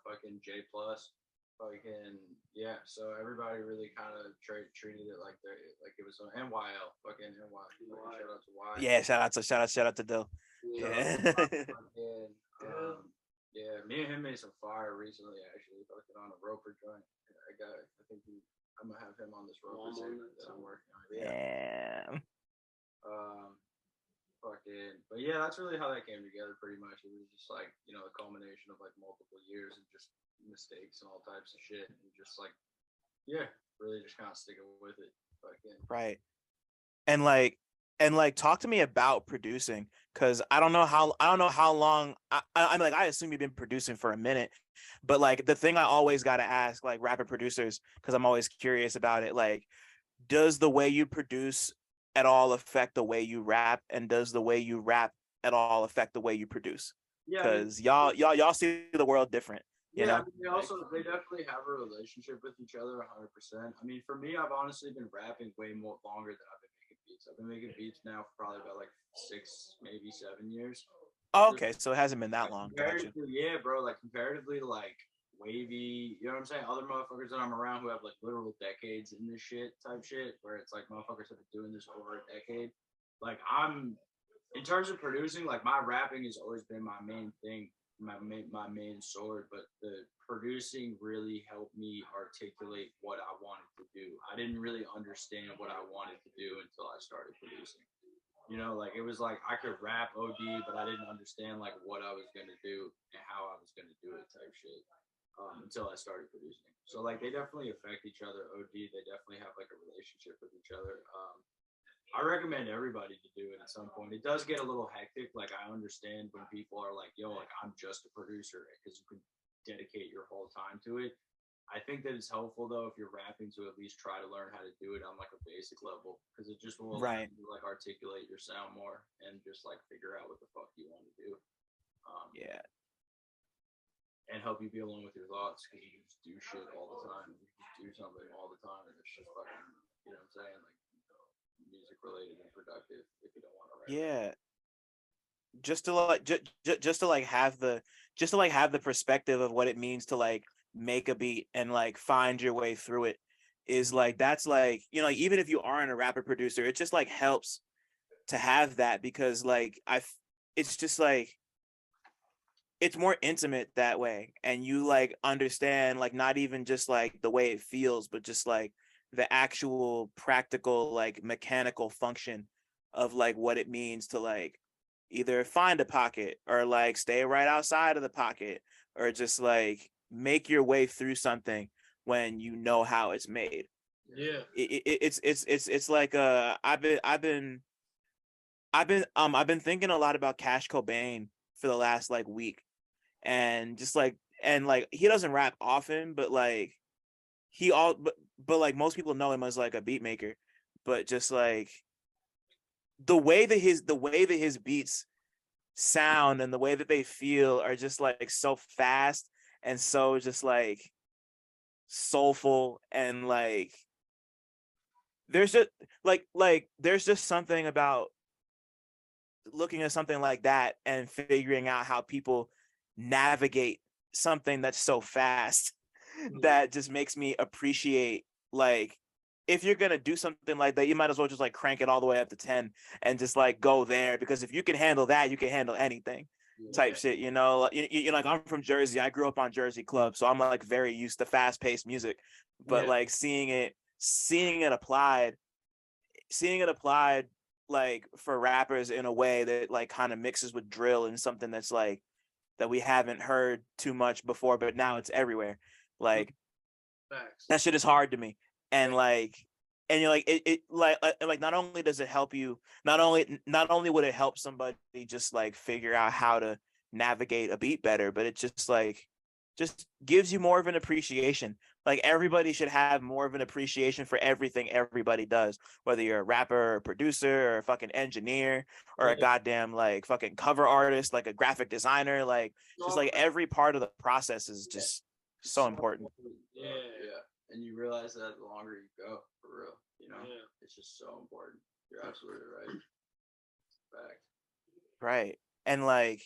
fucking J plus, fucking yeah. So everybody really kind of treated it like it was NYL, fucking NY. Shout out to Y. Yeah, shout out to Dill. So, Yeah. fucking, yeah, me and him made some fire recently, actually, fucking on a roper joint. I'm gonna have him on this roper too that I'm working on. Yeah. Damn. But yeah, that's really how that came together. Pretty much, it was just like the culmination of like multiple years and just mistakes and all types of shit, and just like really just kind of sticking with it. Fucking Right. And talk to me about producing, because I don't know how long I'm like, I assume you've been producing for a minute, but like the thing I always got to ask like rapper producers, because I'm always curious about it, like, does the way you produce at all affect the way you rap, and does the way you rap at all affect the way you produce? yeah, Because y'all see the world different, you know? I mean, they definitely have a relationship with each other 100%. I mean, for me, I've honestly been rapping way more longer than I've been making beats. I've been making beats now for probably about like 6, maybe 7 years. Oh, okay, so it hasn't been that long. Gotcha. Yeah, bro. Like comparatively, to, like Wavy, you know what I'm saying? Other motherfuckers that I'm around who have like literal decades in this type shit, where it's like motherfuckers have been doing this over a decade. Like in terms of producing, like my rapping has always been my main thing, my main sword. But the producing really helped me articulate what I wanted to do. I didn't really understand what I wanted to do until I started producing. Like it was like I could rap OD, but I didn't understand like what I was gonna do and how I was gonna do it type shit until I started producing. So like they definitely affect each other OD. They definitely have like a relationship with each other. I recommend everybody to do it at some point. It does get a little hectic. Like I understand when people are like, "Yo, like I'm just a producer," because you can dedicate your whole time to it. I think that it's helpful though if you're rapping to at least try to learn how to do it on like a basic level, because it just will allow Right. you to like articulate your sound more and just like figure out what the fuck you want to do. Yeah. And help you be alone with your thoughts, because you just do shit all the time. You just do something all the time, and it's just fucking, you know what I'm saying? Like music related and productive if you don't want to write. Yeah. Just to like just to like have the perspective of what it means to like make a beat and like find your way through it is like, that's like, like, even if you aren't a rapper producer, it just like helps to have that, because like it's just like it's more intimate that way, and you like understand like not even just like the way it feels, but just like the actual practical like mechanical function of like what it means to like either find a pocket or like stay right outside of the pocket, or just like make your way through something when you know how it's made. Yeah. It's like I've been thinking a lot about Cash Cobain for the last like week, and just like, and like he doesn't rap often, but like but like most people know him as like a beat maker, but just like the way that his beats sound and the way that they feel are just like so fast and so just like soulful, and like there's just there's just something about looking at something like that and figuring out how people navigate something that's so fast that just makes me appreciate, like, if you're gonna do something like that, you might as well just like crank it all the way up to 10 and just like go there, because if you can handle that, you can handle anything type shit, like I'm from Jersey. I grew up on Jersey club, so I'm like very used to fast-paced music, but like seeing it applied like for rappers in a way that like kind of mixes with drill and something that's like that we haven't heard too much before, but now it's everywhere. Like Facts. that shit is hard to me. And like, and you're like, it like not only does it help you, not only would it help somebody just like figure out how to navigate a beat better, but it just gives you more of an appreciation. Like everybody should have more of an appreciation for everything everybody does, whether you're a rapper or a producer or a fucking engineer or a goddamn like fucking cover artist, like a graphic designer, like just like every part of the process is just so important. Yeah. And you realize that the longer you go, for real. You know, Yeah. it's just so important. You're absolutely right. Fact. Right. And like,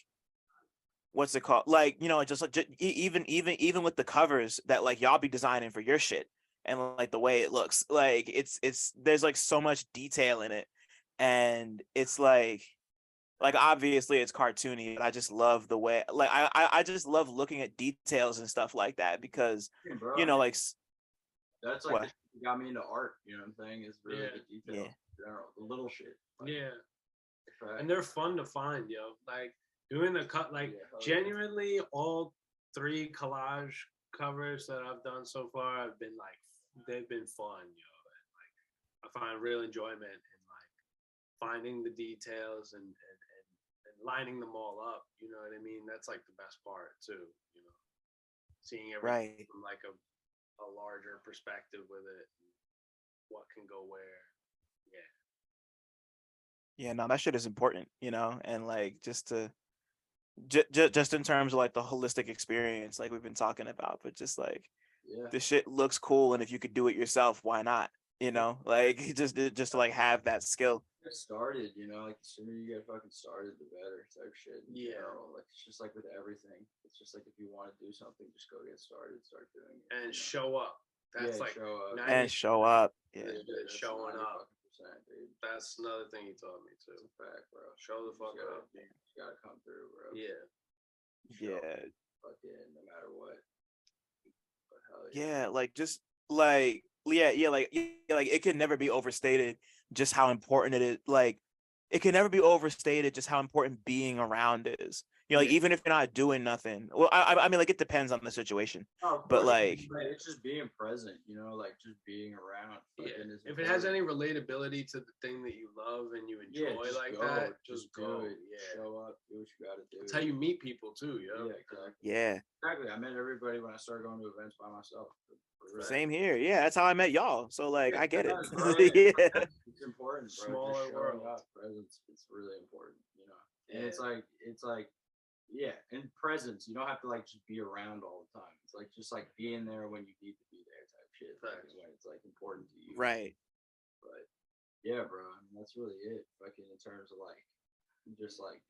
what's it called? Like, you know, just like even with the covers that like y'all be designing for your shit, and like the way it looks, like it's there's like so much detail in it, and it's like obviously it's cartoony, but I just love the way, like I just love looking at details and stuff like that, because Yeah, bro, you know, like that's like what? the shit that got me into art. You know what I'm saying? Is really Yeah. the details. Yeah. In general, the little shit. Like, Yeah. fact. And they're fun to find, yo. Like doing the cut, like Yeah, hell yeah. genuinely, all 3 collage covers that I've done so far have been like, they've been fun, yo. And like I find real enjoyment in like finding the details and lining them all up. You know what I mean? That's like the best part too. You know, seeing everything Right. from like a larger perspective with it, what can go where. Yeah. Yeah, no, that shit is important, you know, and like just to just in terms of like the holistic experience, like we've been talking about, but just like Yeah. the shit looks cool, and if you could do it yourself, why not? You know, like just to like have that skill. Get started, you know, like the sooner you get fucking started, the better type shit. In Yeah. general. Like it's just like with everything. It's just like if you want to do something, just go get started, start doing it. And you know? show up. That's Yeah, like show up. 90 And show up. Yeah. is good, That's showing up. 90%, dude. That's another thing he taught me too. It's a fact, bro. Show the You fuck gotta- up, dude. You gotta come through, bro. Yeah. Show Yeah. fucking no matter what. But hell Yeah, like just like like it could never be overstated just how important it is. Like it can never be overstated just how important being around is. You know, like Yeah. even if you're not doing nothing. Well, I mean, like it depends on the situation, Oh, of but course, like it's just being present, you know, like just being around. Yeah. fucking is If it has important. any relatability to the thing that you love and you Yeah, enjoy just like go, that, just just do go. it. Yeah. Show up, do what you gotta do. That's how you meet people too, yo. Yeah, exactly. yeah, Exactly. I met everybody when I started going to events by myself. For real. same here. Yeah, that's how I met y'all. So like I get it. Yes, bro, yeah. Yeah. It's important, bro. Smaller Just showing world. up, presence. It's really important, you know. And Yeah. it's like, yeah, and presence. You don't have to like just be around all the time. It's like just like being there when you need to be there type shit. Like, Facts. when it's like important to you. Right. But yeah, bro. I mean, that's really it. Fucking in terms of like, just like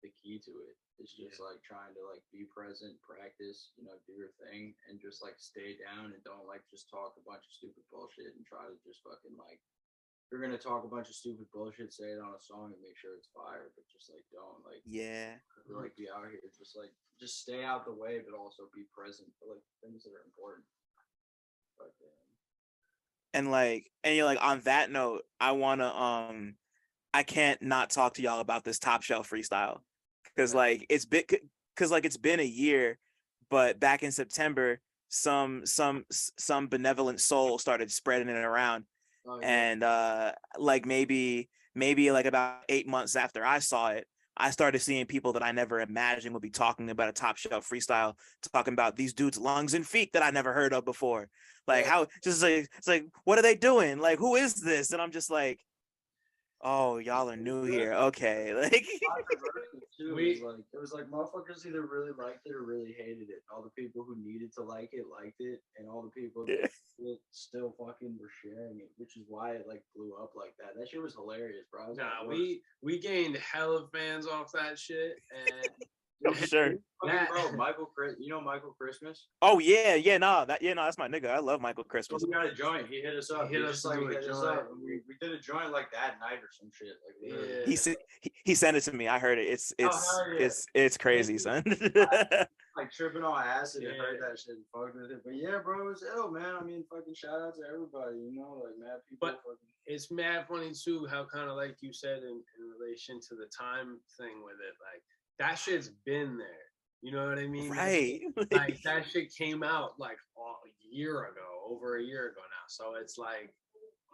the key to it. It's just like trying to like be present, practice, you know, do your thing, and just like stay down and don't like just talk a bunch of stupid bullshit and try to just fucking like, if you're gonna talk a bunch of stupid bullshit, say it on a song and make sure it's fire, but just like don't like Yeah. like be out here, just stay out the way, but also be present for like things that are important. But And you're like on that note, I can't not talk to y'all about this Top Shelf freestyle, because like it's been a year, but back in September, some benevolent soul started spreading it around, oh, and like maybe like about 8 months after I saw it, I started seeing people that I never imagined would be talking about a Top Shelf freestyle, talking about these dudes' Lungs and Phiik that I never heard of before. Like how just like it's like, what are they doing? Like, who is this? And I'm just like, oh, y'all are new here. Okay. Like too, it was like motherfuckers either really liked it or really hated it. All the people who needed to like it liked it, and all the people that still fucking were sharing it, which is why it like blew up like that. That shit was hilarious, bro. I was Nah, like, we gained hella fans off that shit, and oh, sure. Bro, you know Michael Christmas? Oh yeah, no, that's my nigga. I love Michael Christmas. We got a joint. He hit us up. He hit us to do a hit us joint. up. We did a joint like that night or some shit. Like literally. He sent it to me. I heard it. It's hell yeah. it's crazy, son. Like tripping on acid and heard that shit and fucked with it. But yeah, bro, it was ill, man. I mean, fucking shout out to everybody, you know, like mad people. But it's mad funny too how kind of like you said in relation to the time thing with it, like that shit's been there. You know what I mean? Right. Like that shit came out like over a year ago now. So it's like,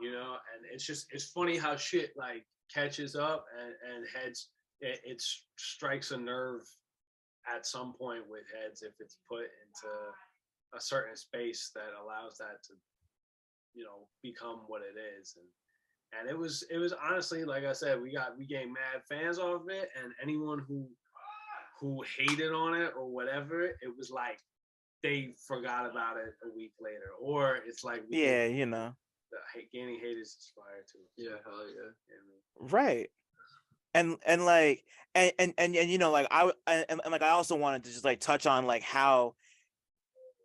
you know, and it's funny how shit like catches up and heads, it strikes a nerve at some point with heads if it's put into a certain space that allows that to, you know, become what it is. And it was honestly, like I said, we gained mad fans off of it, and anyone who hated on it or whatever, it was like they forgot about it a week later, or it's like yeah, you know, gaining haters is fire too. Yeah, hell yeah. Right. And like and you know like and like I also wanted to just like touch on like how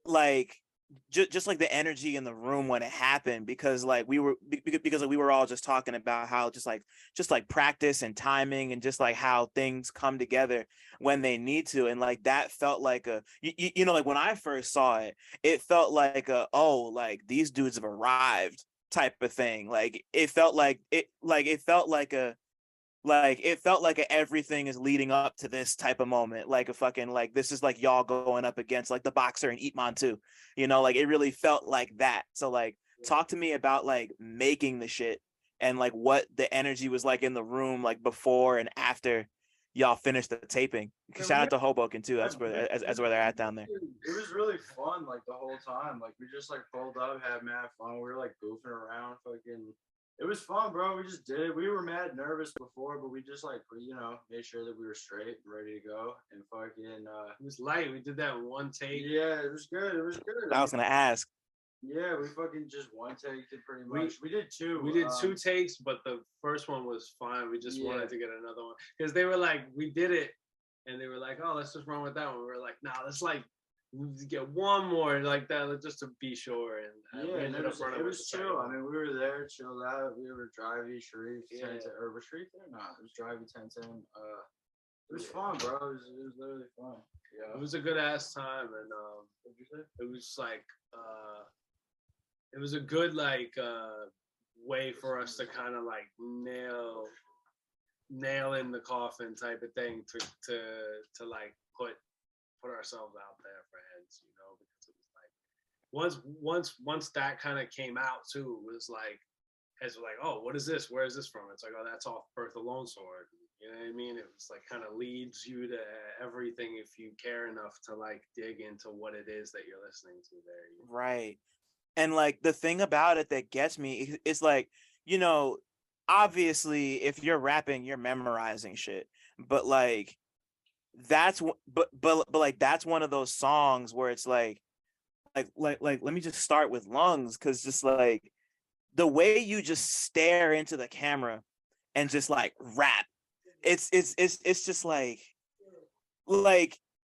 like just like the energy in the room when it happened, because like because like, we were all just talking about how just like practice and timing and just like how things come together when they need to, and like that felt like you know like when I first saw it, it felt like like these dudes have arrived type of thing. Like it felt like it felt like everything is leading up to this type of moment, like a fucking like this is like y'all going up against like the boxer and Ipman too, you know, like it really felt like that. So like talk to me about like making the shit and like what the energy was like in the room like before and after y'all finished the taping. Shout out to Hoboken too. That's where as where they're at down there. It was really fun, like the whole time. Like we just like pulled up, had mad fun. We were like goofing around, fucking. It was fun, bro. We just did it. We were mad nervous before, but we just like made sure that we were straight and ready to go. And fucking It was light. We did that in one take. Yeah, it was good. It was good. I was gonna ask. Yeah, we fucking just one take it pretty much. We did two. We did 2 takes, but the first one was fine. We just wanted to get another one because they were like, we did it, and they were like, oh, let's just run with that one. We were like, nah, let's like get one more like that just to be sure. And we ended up running. It was chill. I mean, we were there, chilled out. We were driving Sharif, or was Sharif there? No, it was driving 1010. It was fun, bro. It was literally fun. Yeah, it was a good ass time, and what did you say? It was like it was a good like way for us to kind of like nail in the coffin type of thing to like put ourselves out there for heads, you know, because it was like once that kind of came out too, it was like heads were like, oh, what is this? Where is this from? It's like, oh, that's off Birth of Lonesword. You know what I mean? It was like kind of leads you to everything if you care enough to like dig into what it is that you're listening to there. You know? Right. And like the thing about it that gets me is like, you know, obviously if you're rapping, you're memorizing shit, but like that's but like that's one of those songs where it's like let me just start with Lungs, because just like the way you just stare into the camera and just like rap, it's just like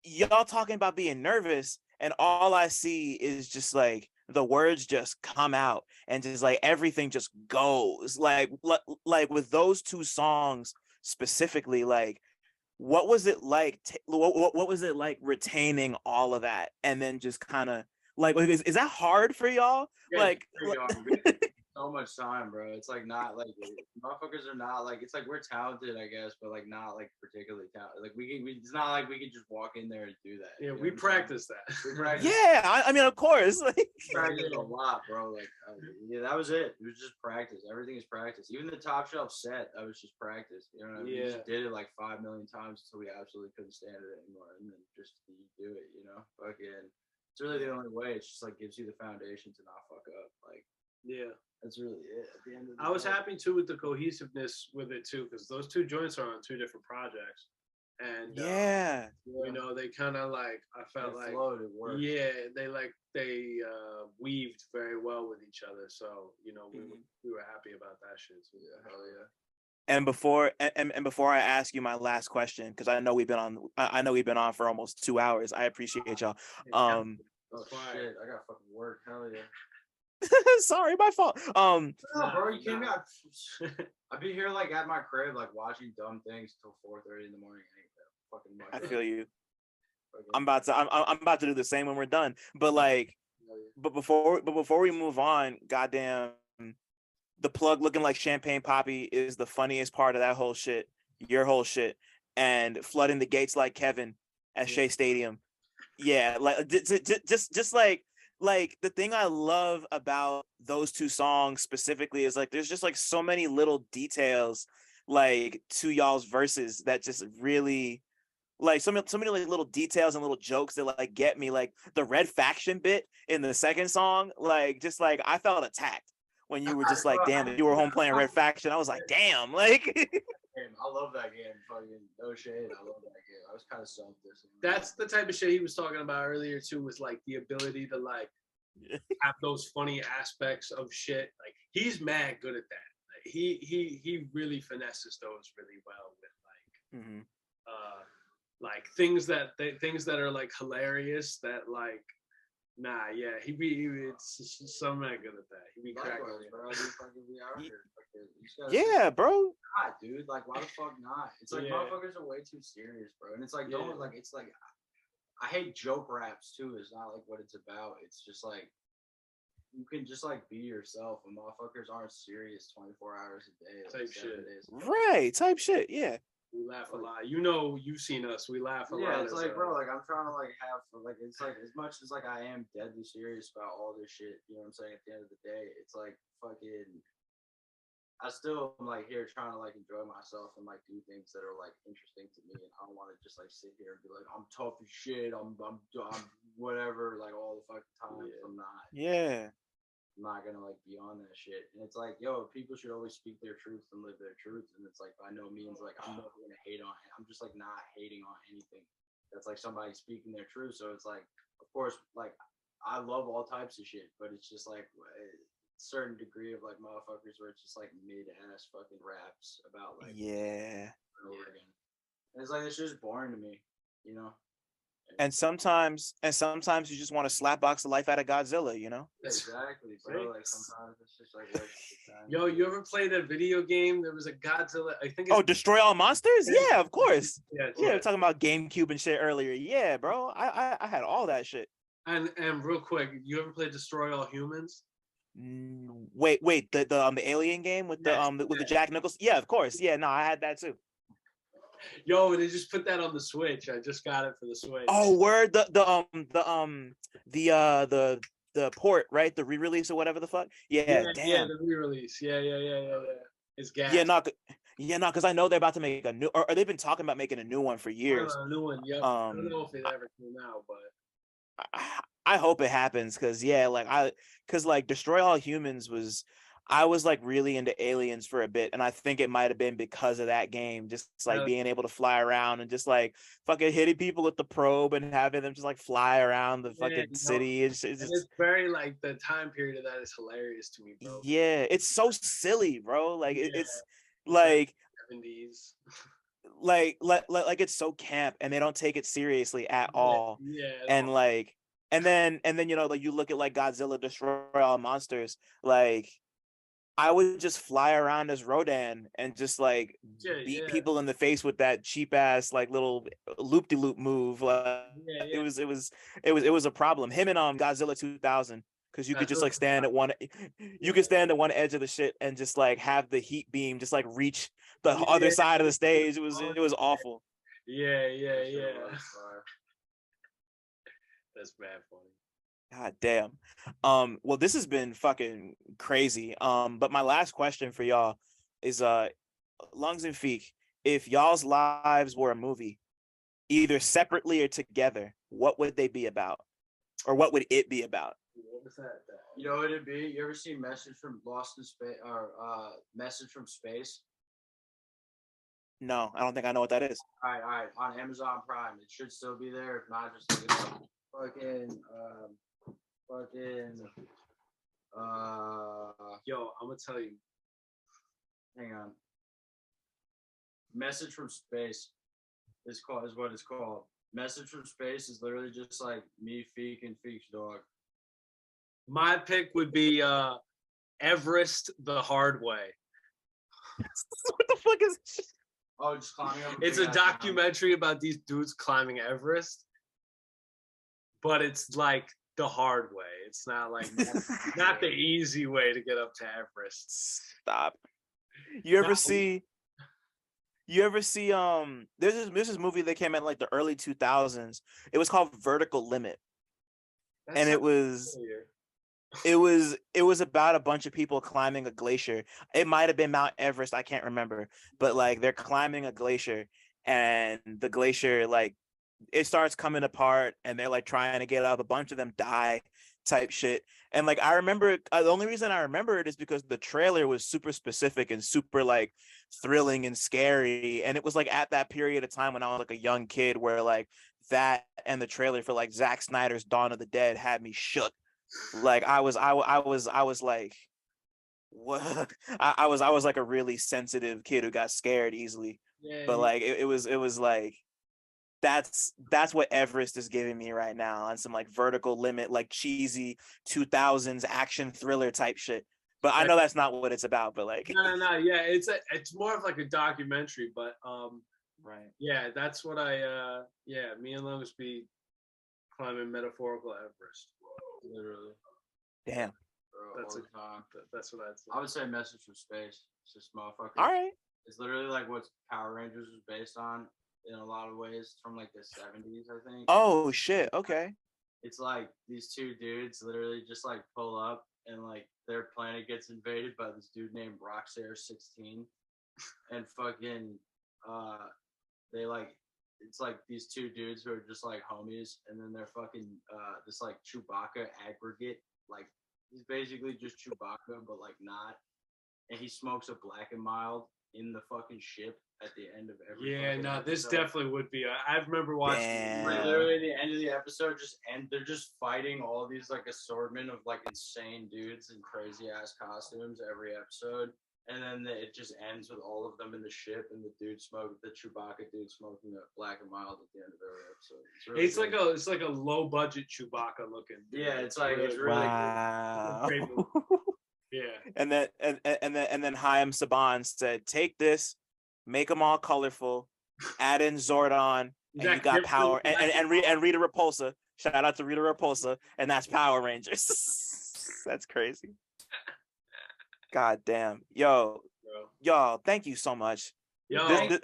y'all talking about being nervous, and all I see is just like the words just come out and just like everything just goes like with those 2 songs specifically. Like what was it like what was it like retaining all of that and then just kind of like is that hard for y'all? Like so much time, bro. It's like not like motherfuckers are not like, it's like we're talented, I guess, but like not like particularly talented. Like we it's not like we can just walk in there and do that. Yeah, we practice that. We practice. Yeah, I mean, of course. Like, practice a lot, bro. Like yeah, that was it. It was just practice. Everything is practice. Even the Top Shelf set, that was just practice. You know what I mean? We just did it like 5 million times until we absolutely couldn't stand it anymore, and then just do it. You know, fucking. It's really the only way. It's just like gives you the foundation to not fuck up. Like that's really it. At the end of the I was happy too with the cohesiveness with it too, because those 2 joints are on 2 different projects, and you know, they kind of like I felt like flowed, it worked. They weaved very well with each other. So you know, we were happy about that shit. So hell yeah. And before I ask you my last question, because I know we've been on for almost 2 hours. I appreciate y'all. Oh shit, I got fucking work. Hell yeah. Sorry, my fault. No, bro, you came out. I've been here like at my crib, like watching dumb things till 4:30 in the morning. Fucking much. I feel you. I'm about to do the same when we're done. But like, but before we move on, goddamn, the plug looking like Champagne Poppy is the funniest part of that whole shit. Your whole shit, and flooding the gates like Kevin at Shea Stadium. Yeah, like just like the thing I love about those 2 songs specifically is like there's just like so many little details like to y'all's verses that just really like so many like little details and little jokes that like get me. Like the Red Faction bit in the second song, like just like I felt attacked when you were just like, damn, you were home playing Red Faction. I was like, damn, like I love that game. Fucking no shade. I love that game. I was kind of self-dissing. That's the type of shit he was talking about earlier too, was like the ability to like have those funny aspects of shit, like he's mad good at that. Like, he really finesses those really well with like things that are like hilarious that like nah yeah it's so mad good at that. He be cracking Likewise, it. bro. You fucking be out here. Yeah, bro. Not, dude. Like, why the fuck not? It's like motherfuckers are way too serious, bro. And it's like, don't like. It's like, I hate joke raps too. It's not like what it's about. It's just like you can just like be yourself, and motherfuckers aren't serious 24 hours a day. Like, Type shit. Right, type shit. Yeah. We laugh a lot. You know, you've seen us. We laugh a lot. Yeah, it's like, bro, like I'm trying to like have like it's like as much as like I am deadly serious about all this shit. You know what I'm saying? At the end of the day, it's like fucking. I still am like here trying to like enjoy myself and like do things that are like interesting to me, and I don't want to just like sit here and be like I'm tough as shit. I'm whatever like all the fucking time. Yeah. I'm not. Yeah. I'm not gonna like be on that shit. And it's like, yo, people should always speak their truth and live their truth. And it's like by no means like I'm never gonna hate on it. I'm just like not hating on anything. That's like somebody speaking their truth. So it's like, of course, like I love all types of shit, but it's just like a certain degree of like motherfuckers where it's just like mid-ass fucking raps about like over again. And it's like it's just boring to me, you know. And sometimes you just want to slapbox the life out of Godzilla, you know? Exactly, bro. Like sometimes it's just like yo, you ever played a video game? There was a Godzilla. I think. It's Destroy All Monsters? Yeah, of course. Yeah, we're talking about GameCube and shit earlier. Yeah, bro. I had all that shit. And real quick, you ever played Destroy All Humans? Wait, the alien game with the Jack Nicholson? Yeah, of course. Yeah, no, I had that too. Yo, they just put that on the Switch. I just got it for the Switch. Oh, word, the port, right? The re-release or whatever the fuck. Yeah, damn. Yeah, the re-release. Yeah. It's gas. Yeah, no, because I know they're about to make a new, or they've been talking about making a new one for years. A new one, yeah. I don't know if it ever came out, but I hope it happens, because Destroy All Humans I was like really into aliens for a bit, and I think it might have been because of that game, just like being able to fly around and just like fucking hitting people with the probe and having them just like fly around the fucking city. It's very like the time period of that is hilarious to me, bro. Yeah, it's so silly, bro. Like it's like 70s. like it's so camp, and they don't take it seriously at all. Yeah. And like and then you know, like you look at like Godzilla Destroy All Monsters, like I would just fly around as Rodan and just like beat people in the face with that cheap ass like little loop-de-loop move. It was a problem. Him and Godzilla 2000, because you could just like stand at one edge of the shit and just like have the heat beam just like reach the other side of the stage. It was awful. Yeah. That's bad funny. God damn. Well, this has been fucking crazy. But my last question for y'all is Lungs and Phiik, if y'all's lives were a movie, either separately or together, what would they be about? Or what would it be about? What was that? You know what it'd be? You ever seen Message from Lost in Space or Message from Space? No, I don't think I know what that is. All right. On Amazon Prime. It should still be there. If not, just look it up. Yo, I'm gonna tell you. Hang on. Message from Space is what it's called. Message from Space is literally just like me, Phiik, and Phiik's dog. My pick would be Everest the Hard Way. What the fuck is this? Oh, just climbing up. It's a documentary about these dudes climbing Everest, but it's like the hard way. It's not like not the easy way to get up to Everest. Stop. You ever see there's this movie that came out in like the early 2000s. It was called Vertical Limit. And it was about a bunch of people climbing a glacier. It might have been Mount Everest, I can't remember, but like they're climbing a glacier, and the glacier like it starts coming apart, and they're like trying to get up. A bunch of them die, type shit. And like I remember, the only reason I remember it is because the trailer was super specific and super like thrilling and scary, and it was like at that period of time when I was like a young kid, where like that and the trailer for like Zack Snyder's Dawn of the Dead had me shook. Like I was like what I was like a really sensitive kid who got scared easily. Yeah, But like it was like that's what Everest is giving me right now on some like vertical limit, like cheesy 2000s action thriller type shit. But I know that's not what it's about, but like no. Yeah, it's more of like a documentary, but right. yeah, that's what yeah, me and Lungs be climbing metaphorical Everest, literally. Damn. Bro, That's all a- the time. That's what I'd say. I would say Message from Space. It's just motherfuckers. All right. It's literally like what Power Rangers was based on in a lot of ways. It's from like the 70s, I think. Oh shit. Okay. It's like these two dudes literally just like pull up and like their planet gets invaded by this dude named Roxair16 and fucking they like it's like these two dudes who are just like homies, and then they're fucking this like Chewbacca aggregate, like he's basically just Chewbacca but like not, and he smokes a Black and Mild in the fucking ship at the end of every Yeah, fucking no, this episode. definitely would be. I remember watching. Damn. Like literally at the end of the episode, they're just fighting all these like assortment of like insane dudes in crazy ass costumes every episode, and then it just ends with all of them in the ship and the Chewbacca dude smoking a Black and Mild at the end of every episode. It's, really It's like a low budget Chewbacca looking. yeah, it's like it's really Wow. Yeah. And then Chaim Saban said, "Take this, make them all colorful, add in Zordon, and you got power." And Rita Repulsa. Shout out to Rita Repulsa, and that's Power Rangers. That's crazy. God damn, yo, Bro. y'all, thank you so much. Yo, thank you,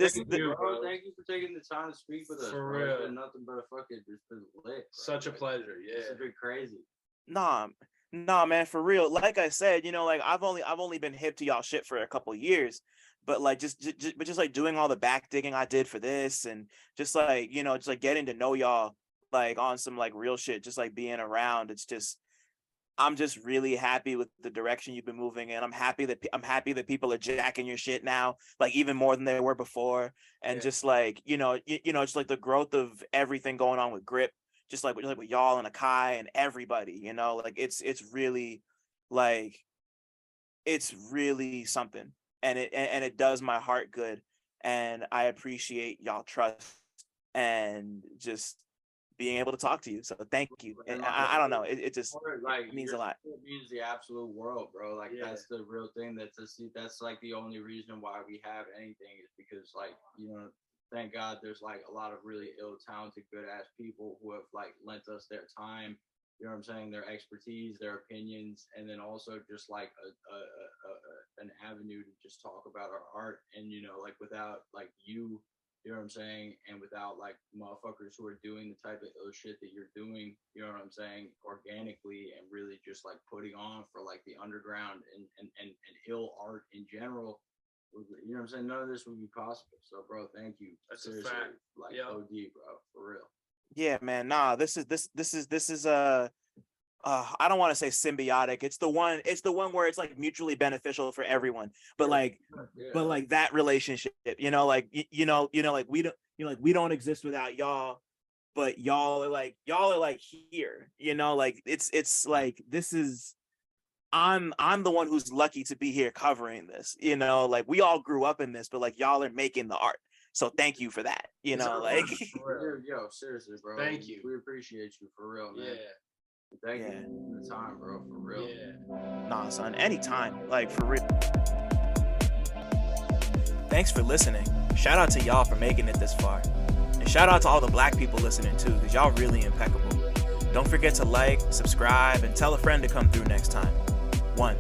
bro. Thank you for taking the time to speak with us. For bro. real. It's been nothing but a fucking it's been lit. Bro. Such a pleasure. Yeah. This has been crazy. Nah, man, for real. Like I said, like I've only been hip to y'all shit for a couple years, but like just like doing all the back digging I did for this, and just like just like getting to know y'all like on some like real shit, just like being around. It's just I'm just really happy with the direction you've been moving in. I'm happy that people are jacking your shit now, like even more than they were before, and just like just like the growth of everything going on with Grip. Just like with y'all and Akai and everybody, like it's really like it's really something, and it does my heart good, and I appreciate y'all trust and just being able to talk to you. So thank you. And I don't know, it just like means a lot. It means the absolute world, bro. Like Yeah. that's the real thing. That's like the only reason why we have anything is because like thank God there's like a lot of really talented, good ass people who have like lent us their time, you know what I'm saying, their expertise, their opinions, and then also just like an avenue to just talk about our art. And like without like you know what I'm saying, and without like motherfuckers who are doing the type of ill shit that you're doing, you know what I'm saying, organically, and really just like putting on for like the underground and ill art in general. You know what I'm saying? None of this would be possible. So, bro, thank you. That's seriously, a fact. like Yep. OD, bro, for real. Yeah, man. Nah, this is I don't want to say symbiotic. It's the one where it's like mutually beneficial for everyone. But like that relationship, like like we don't exist without y'all, but y'all are like here, like it's like this is I'm the one who's lucky to be here covering this, like we all grew up in this, but like y'all are making the art. So thank you for that, like Yo, seriously, bro. Thank you. We appreciate you for real, man. Yeah. Thank you for the time, bro, for real. Yeah. Nah, son, anytime, like for real. Thanks for listening. Shout out to y'all for making it this far. And shout out to all the black people listening too, because y'all really impeccable. Don't forget to like, subscribe, and tell a friend to come through next time. 1.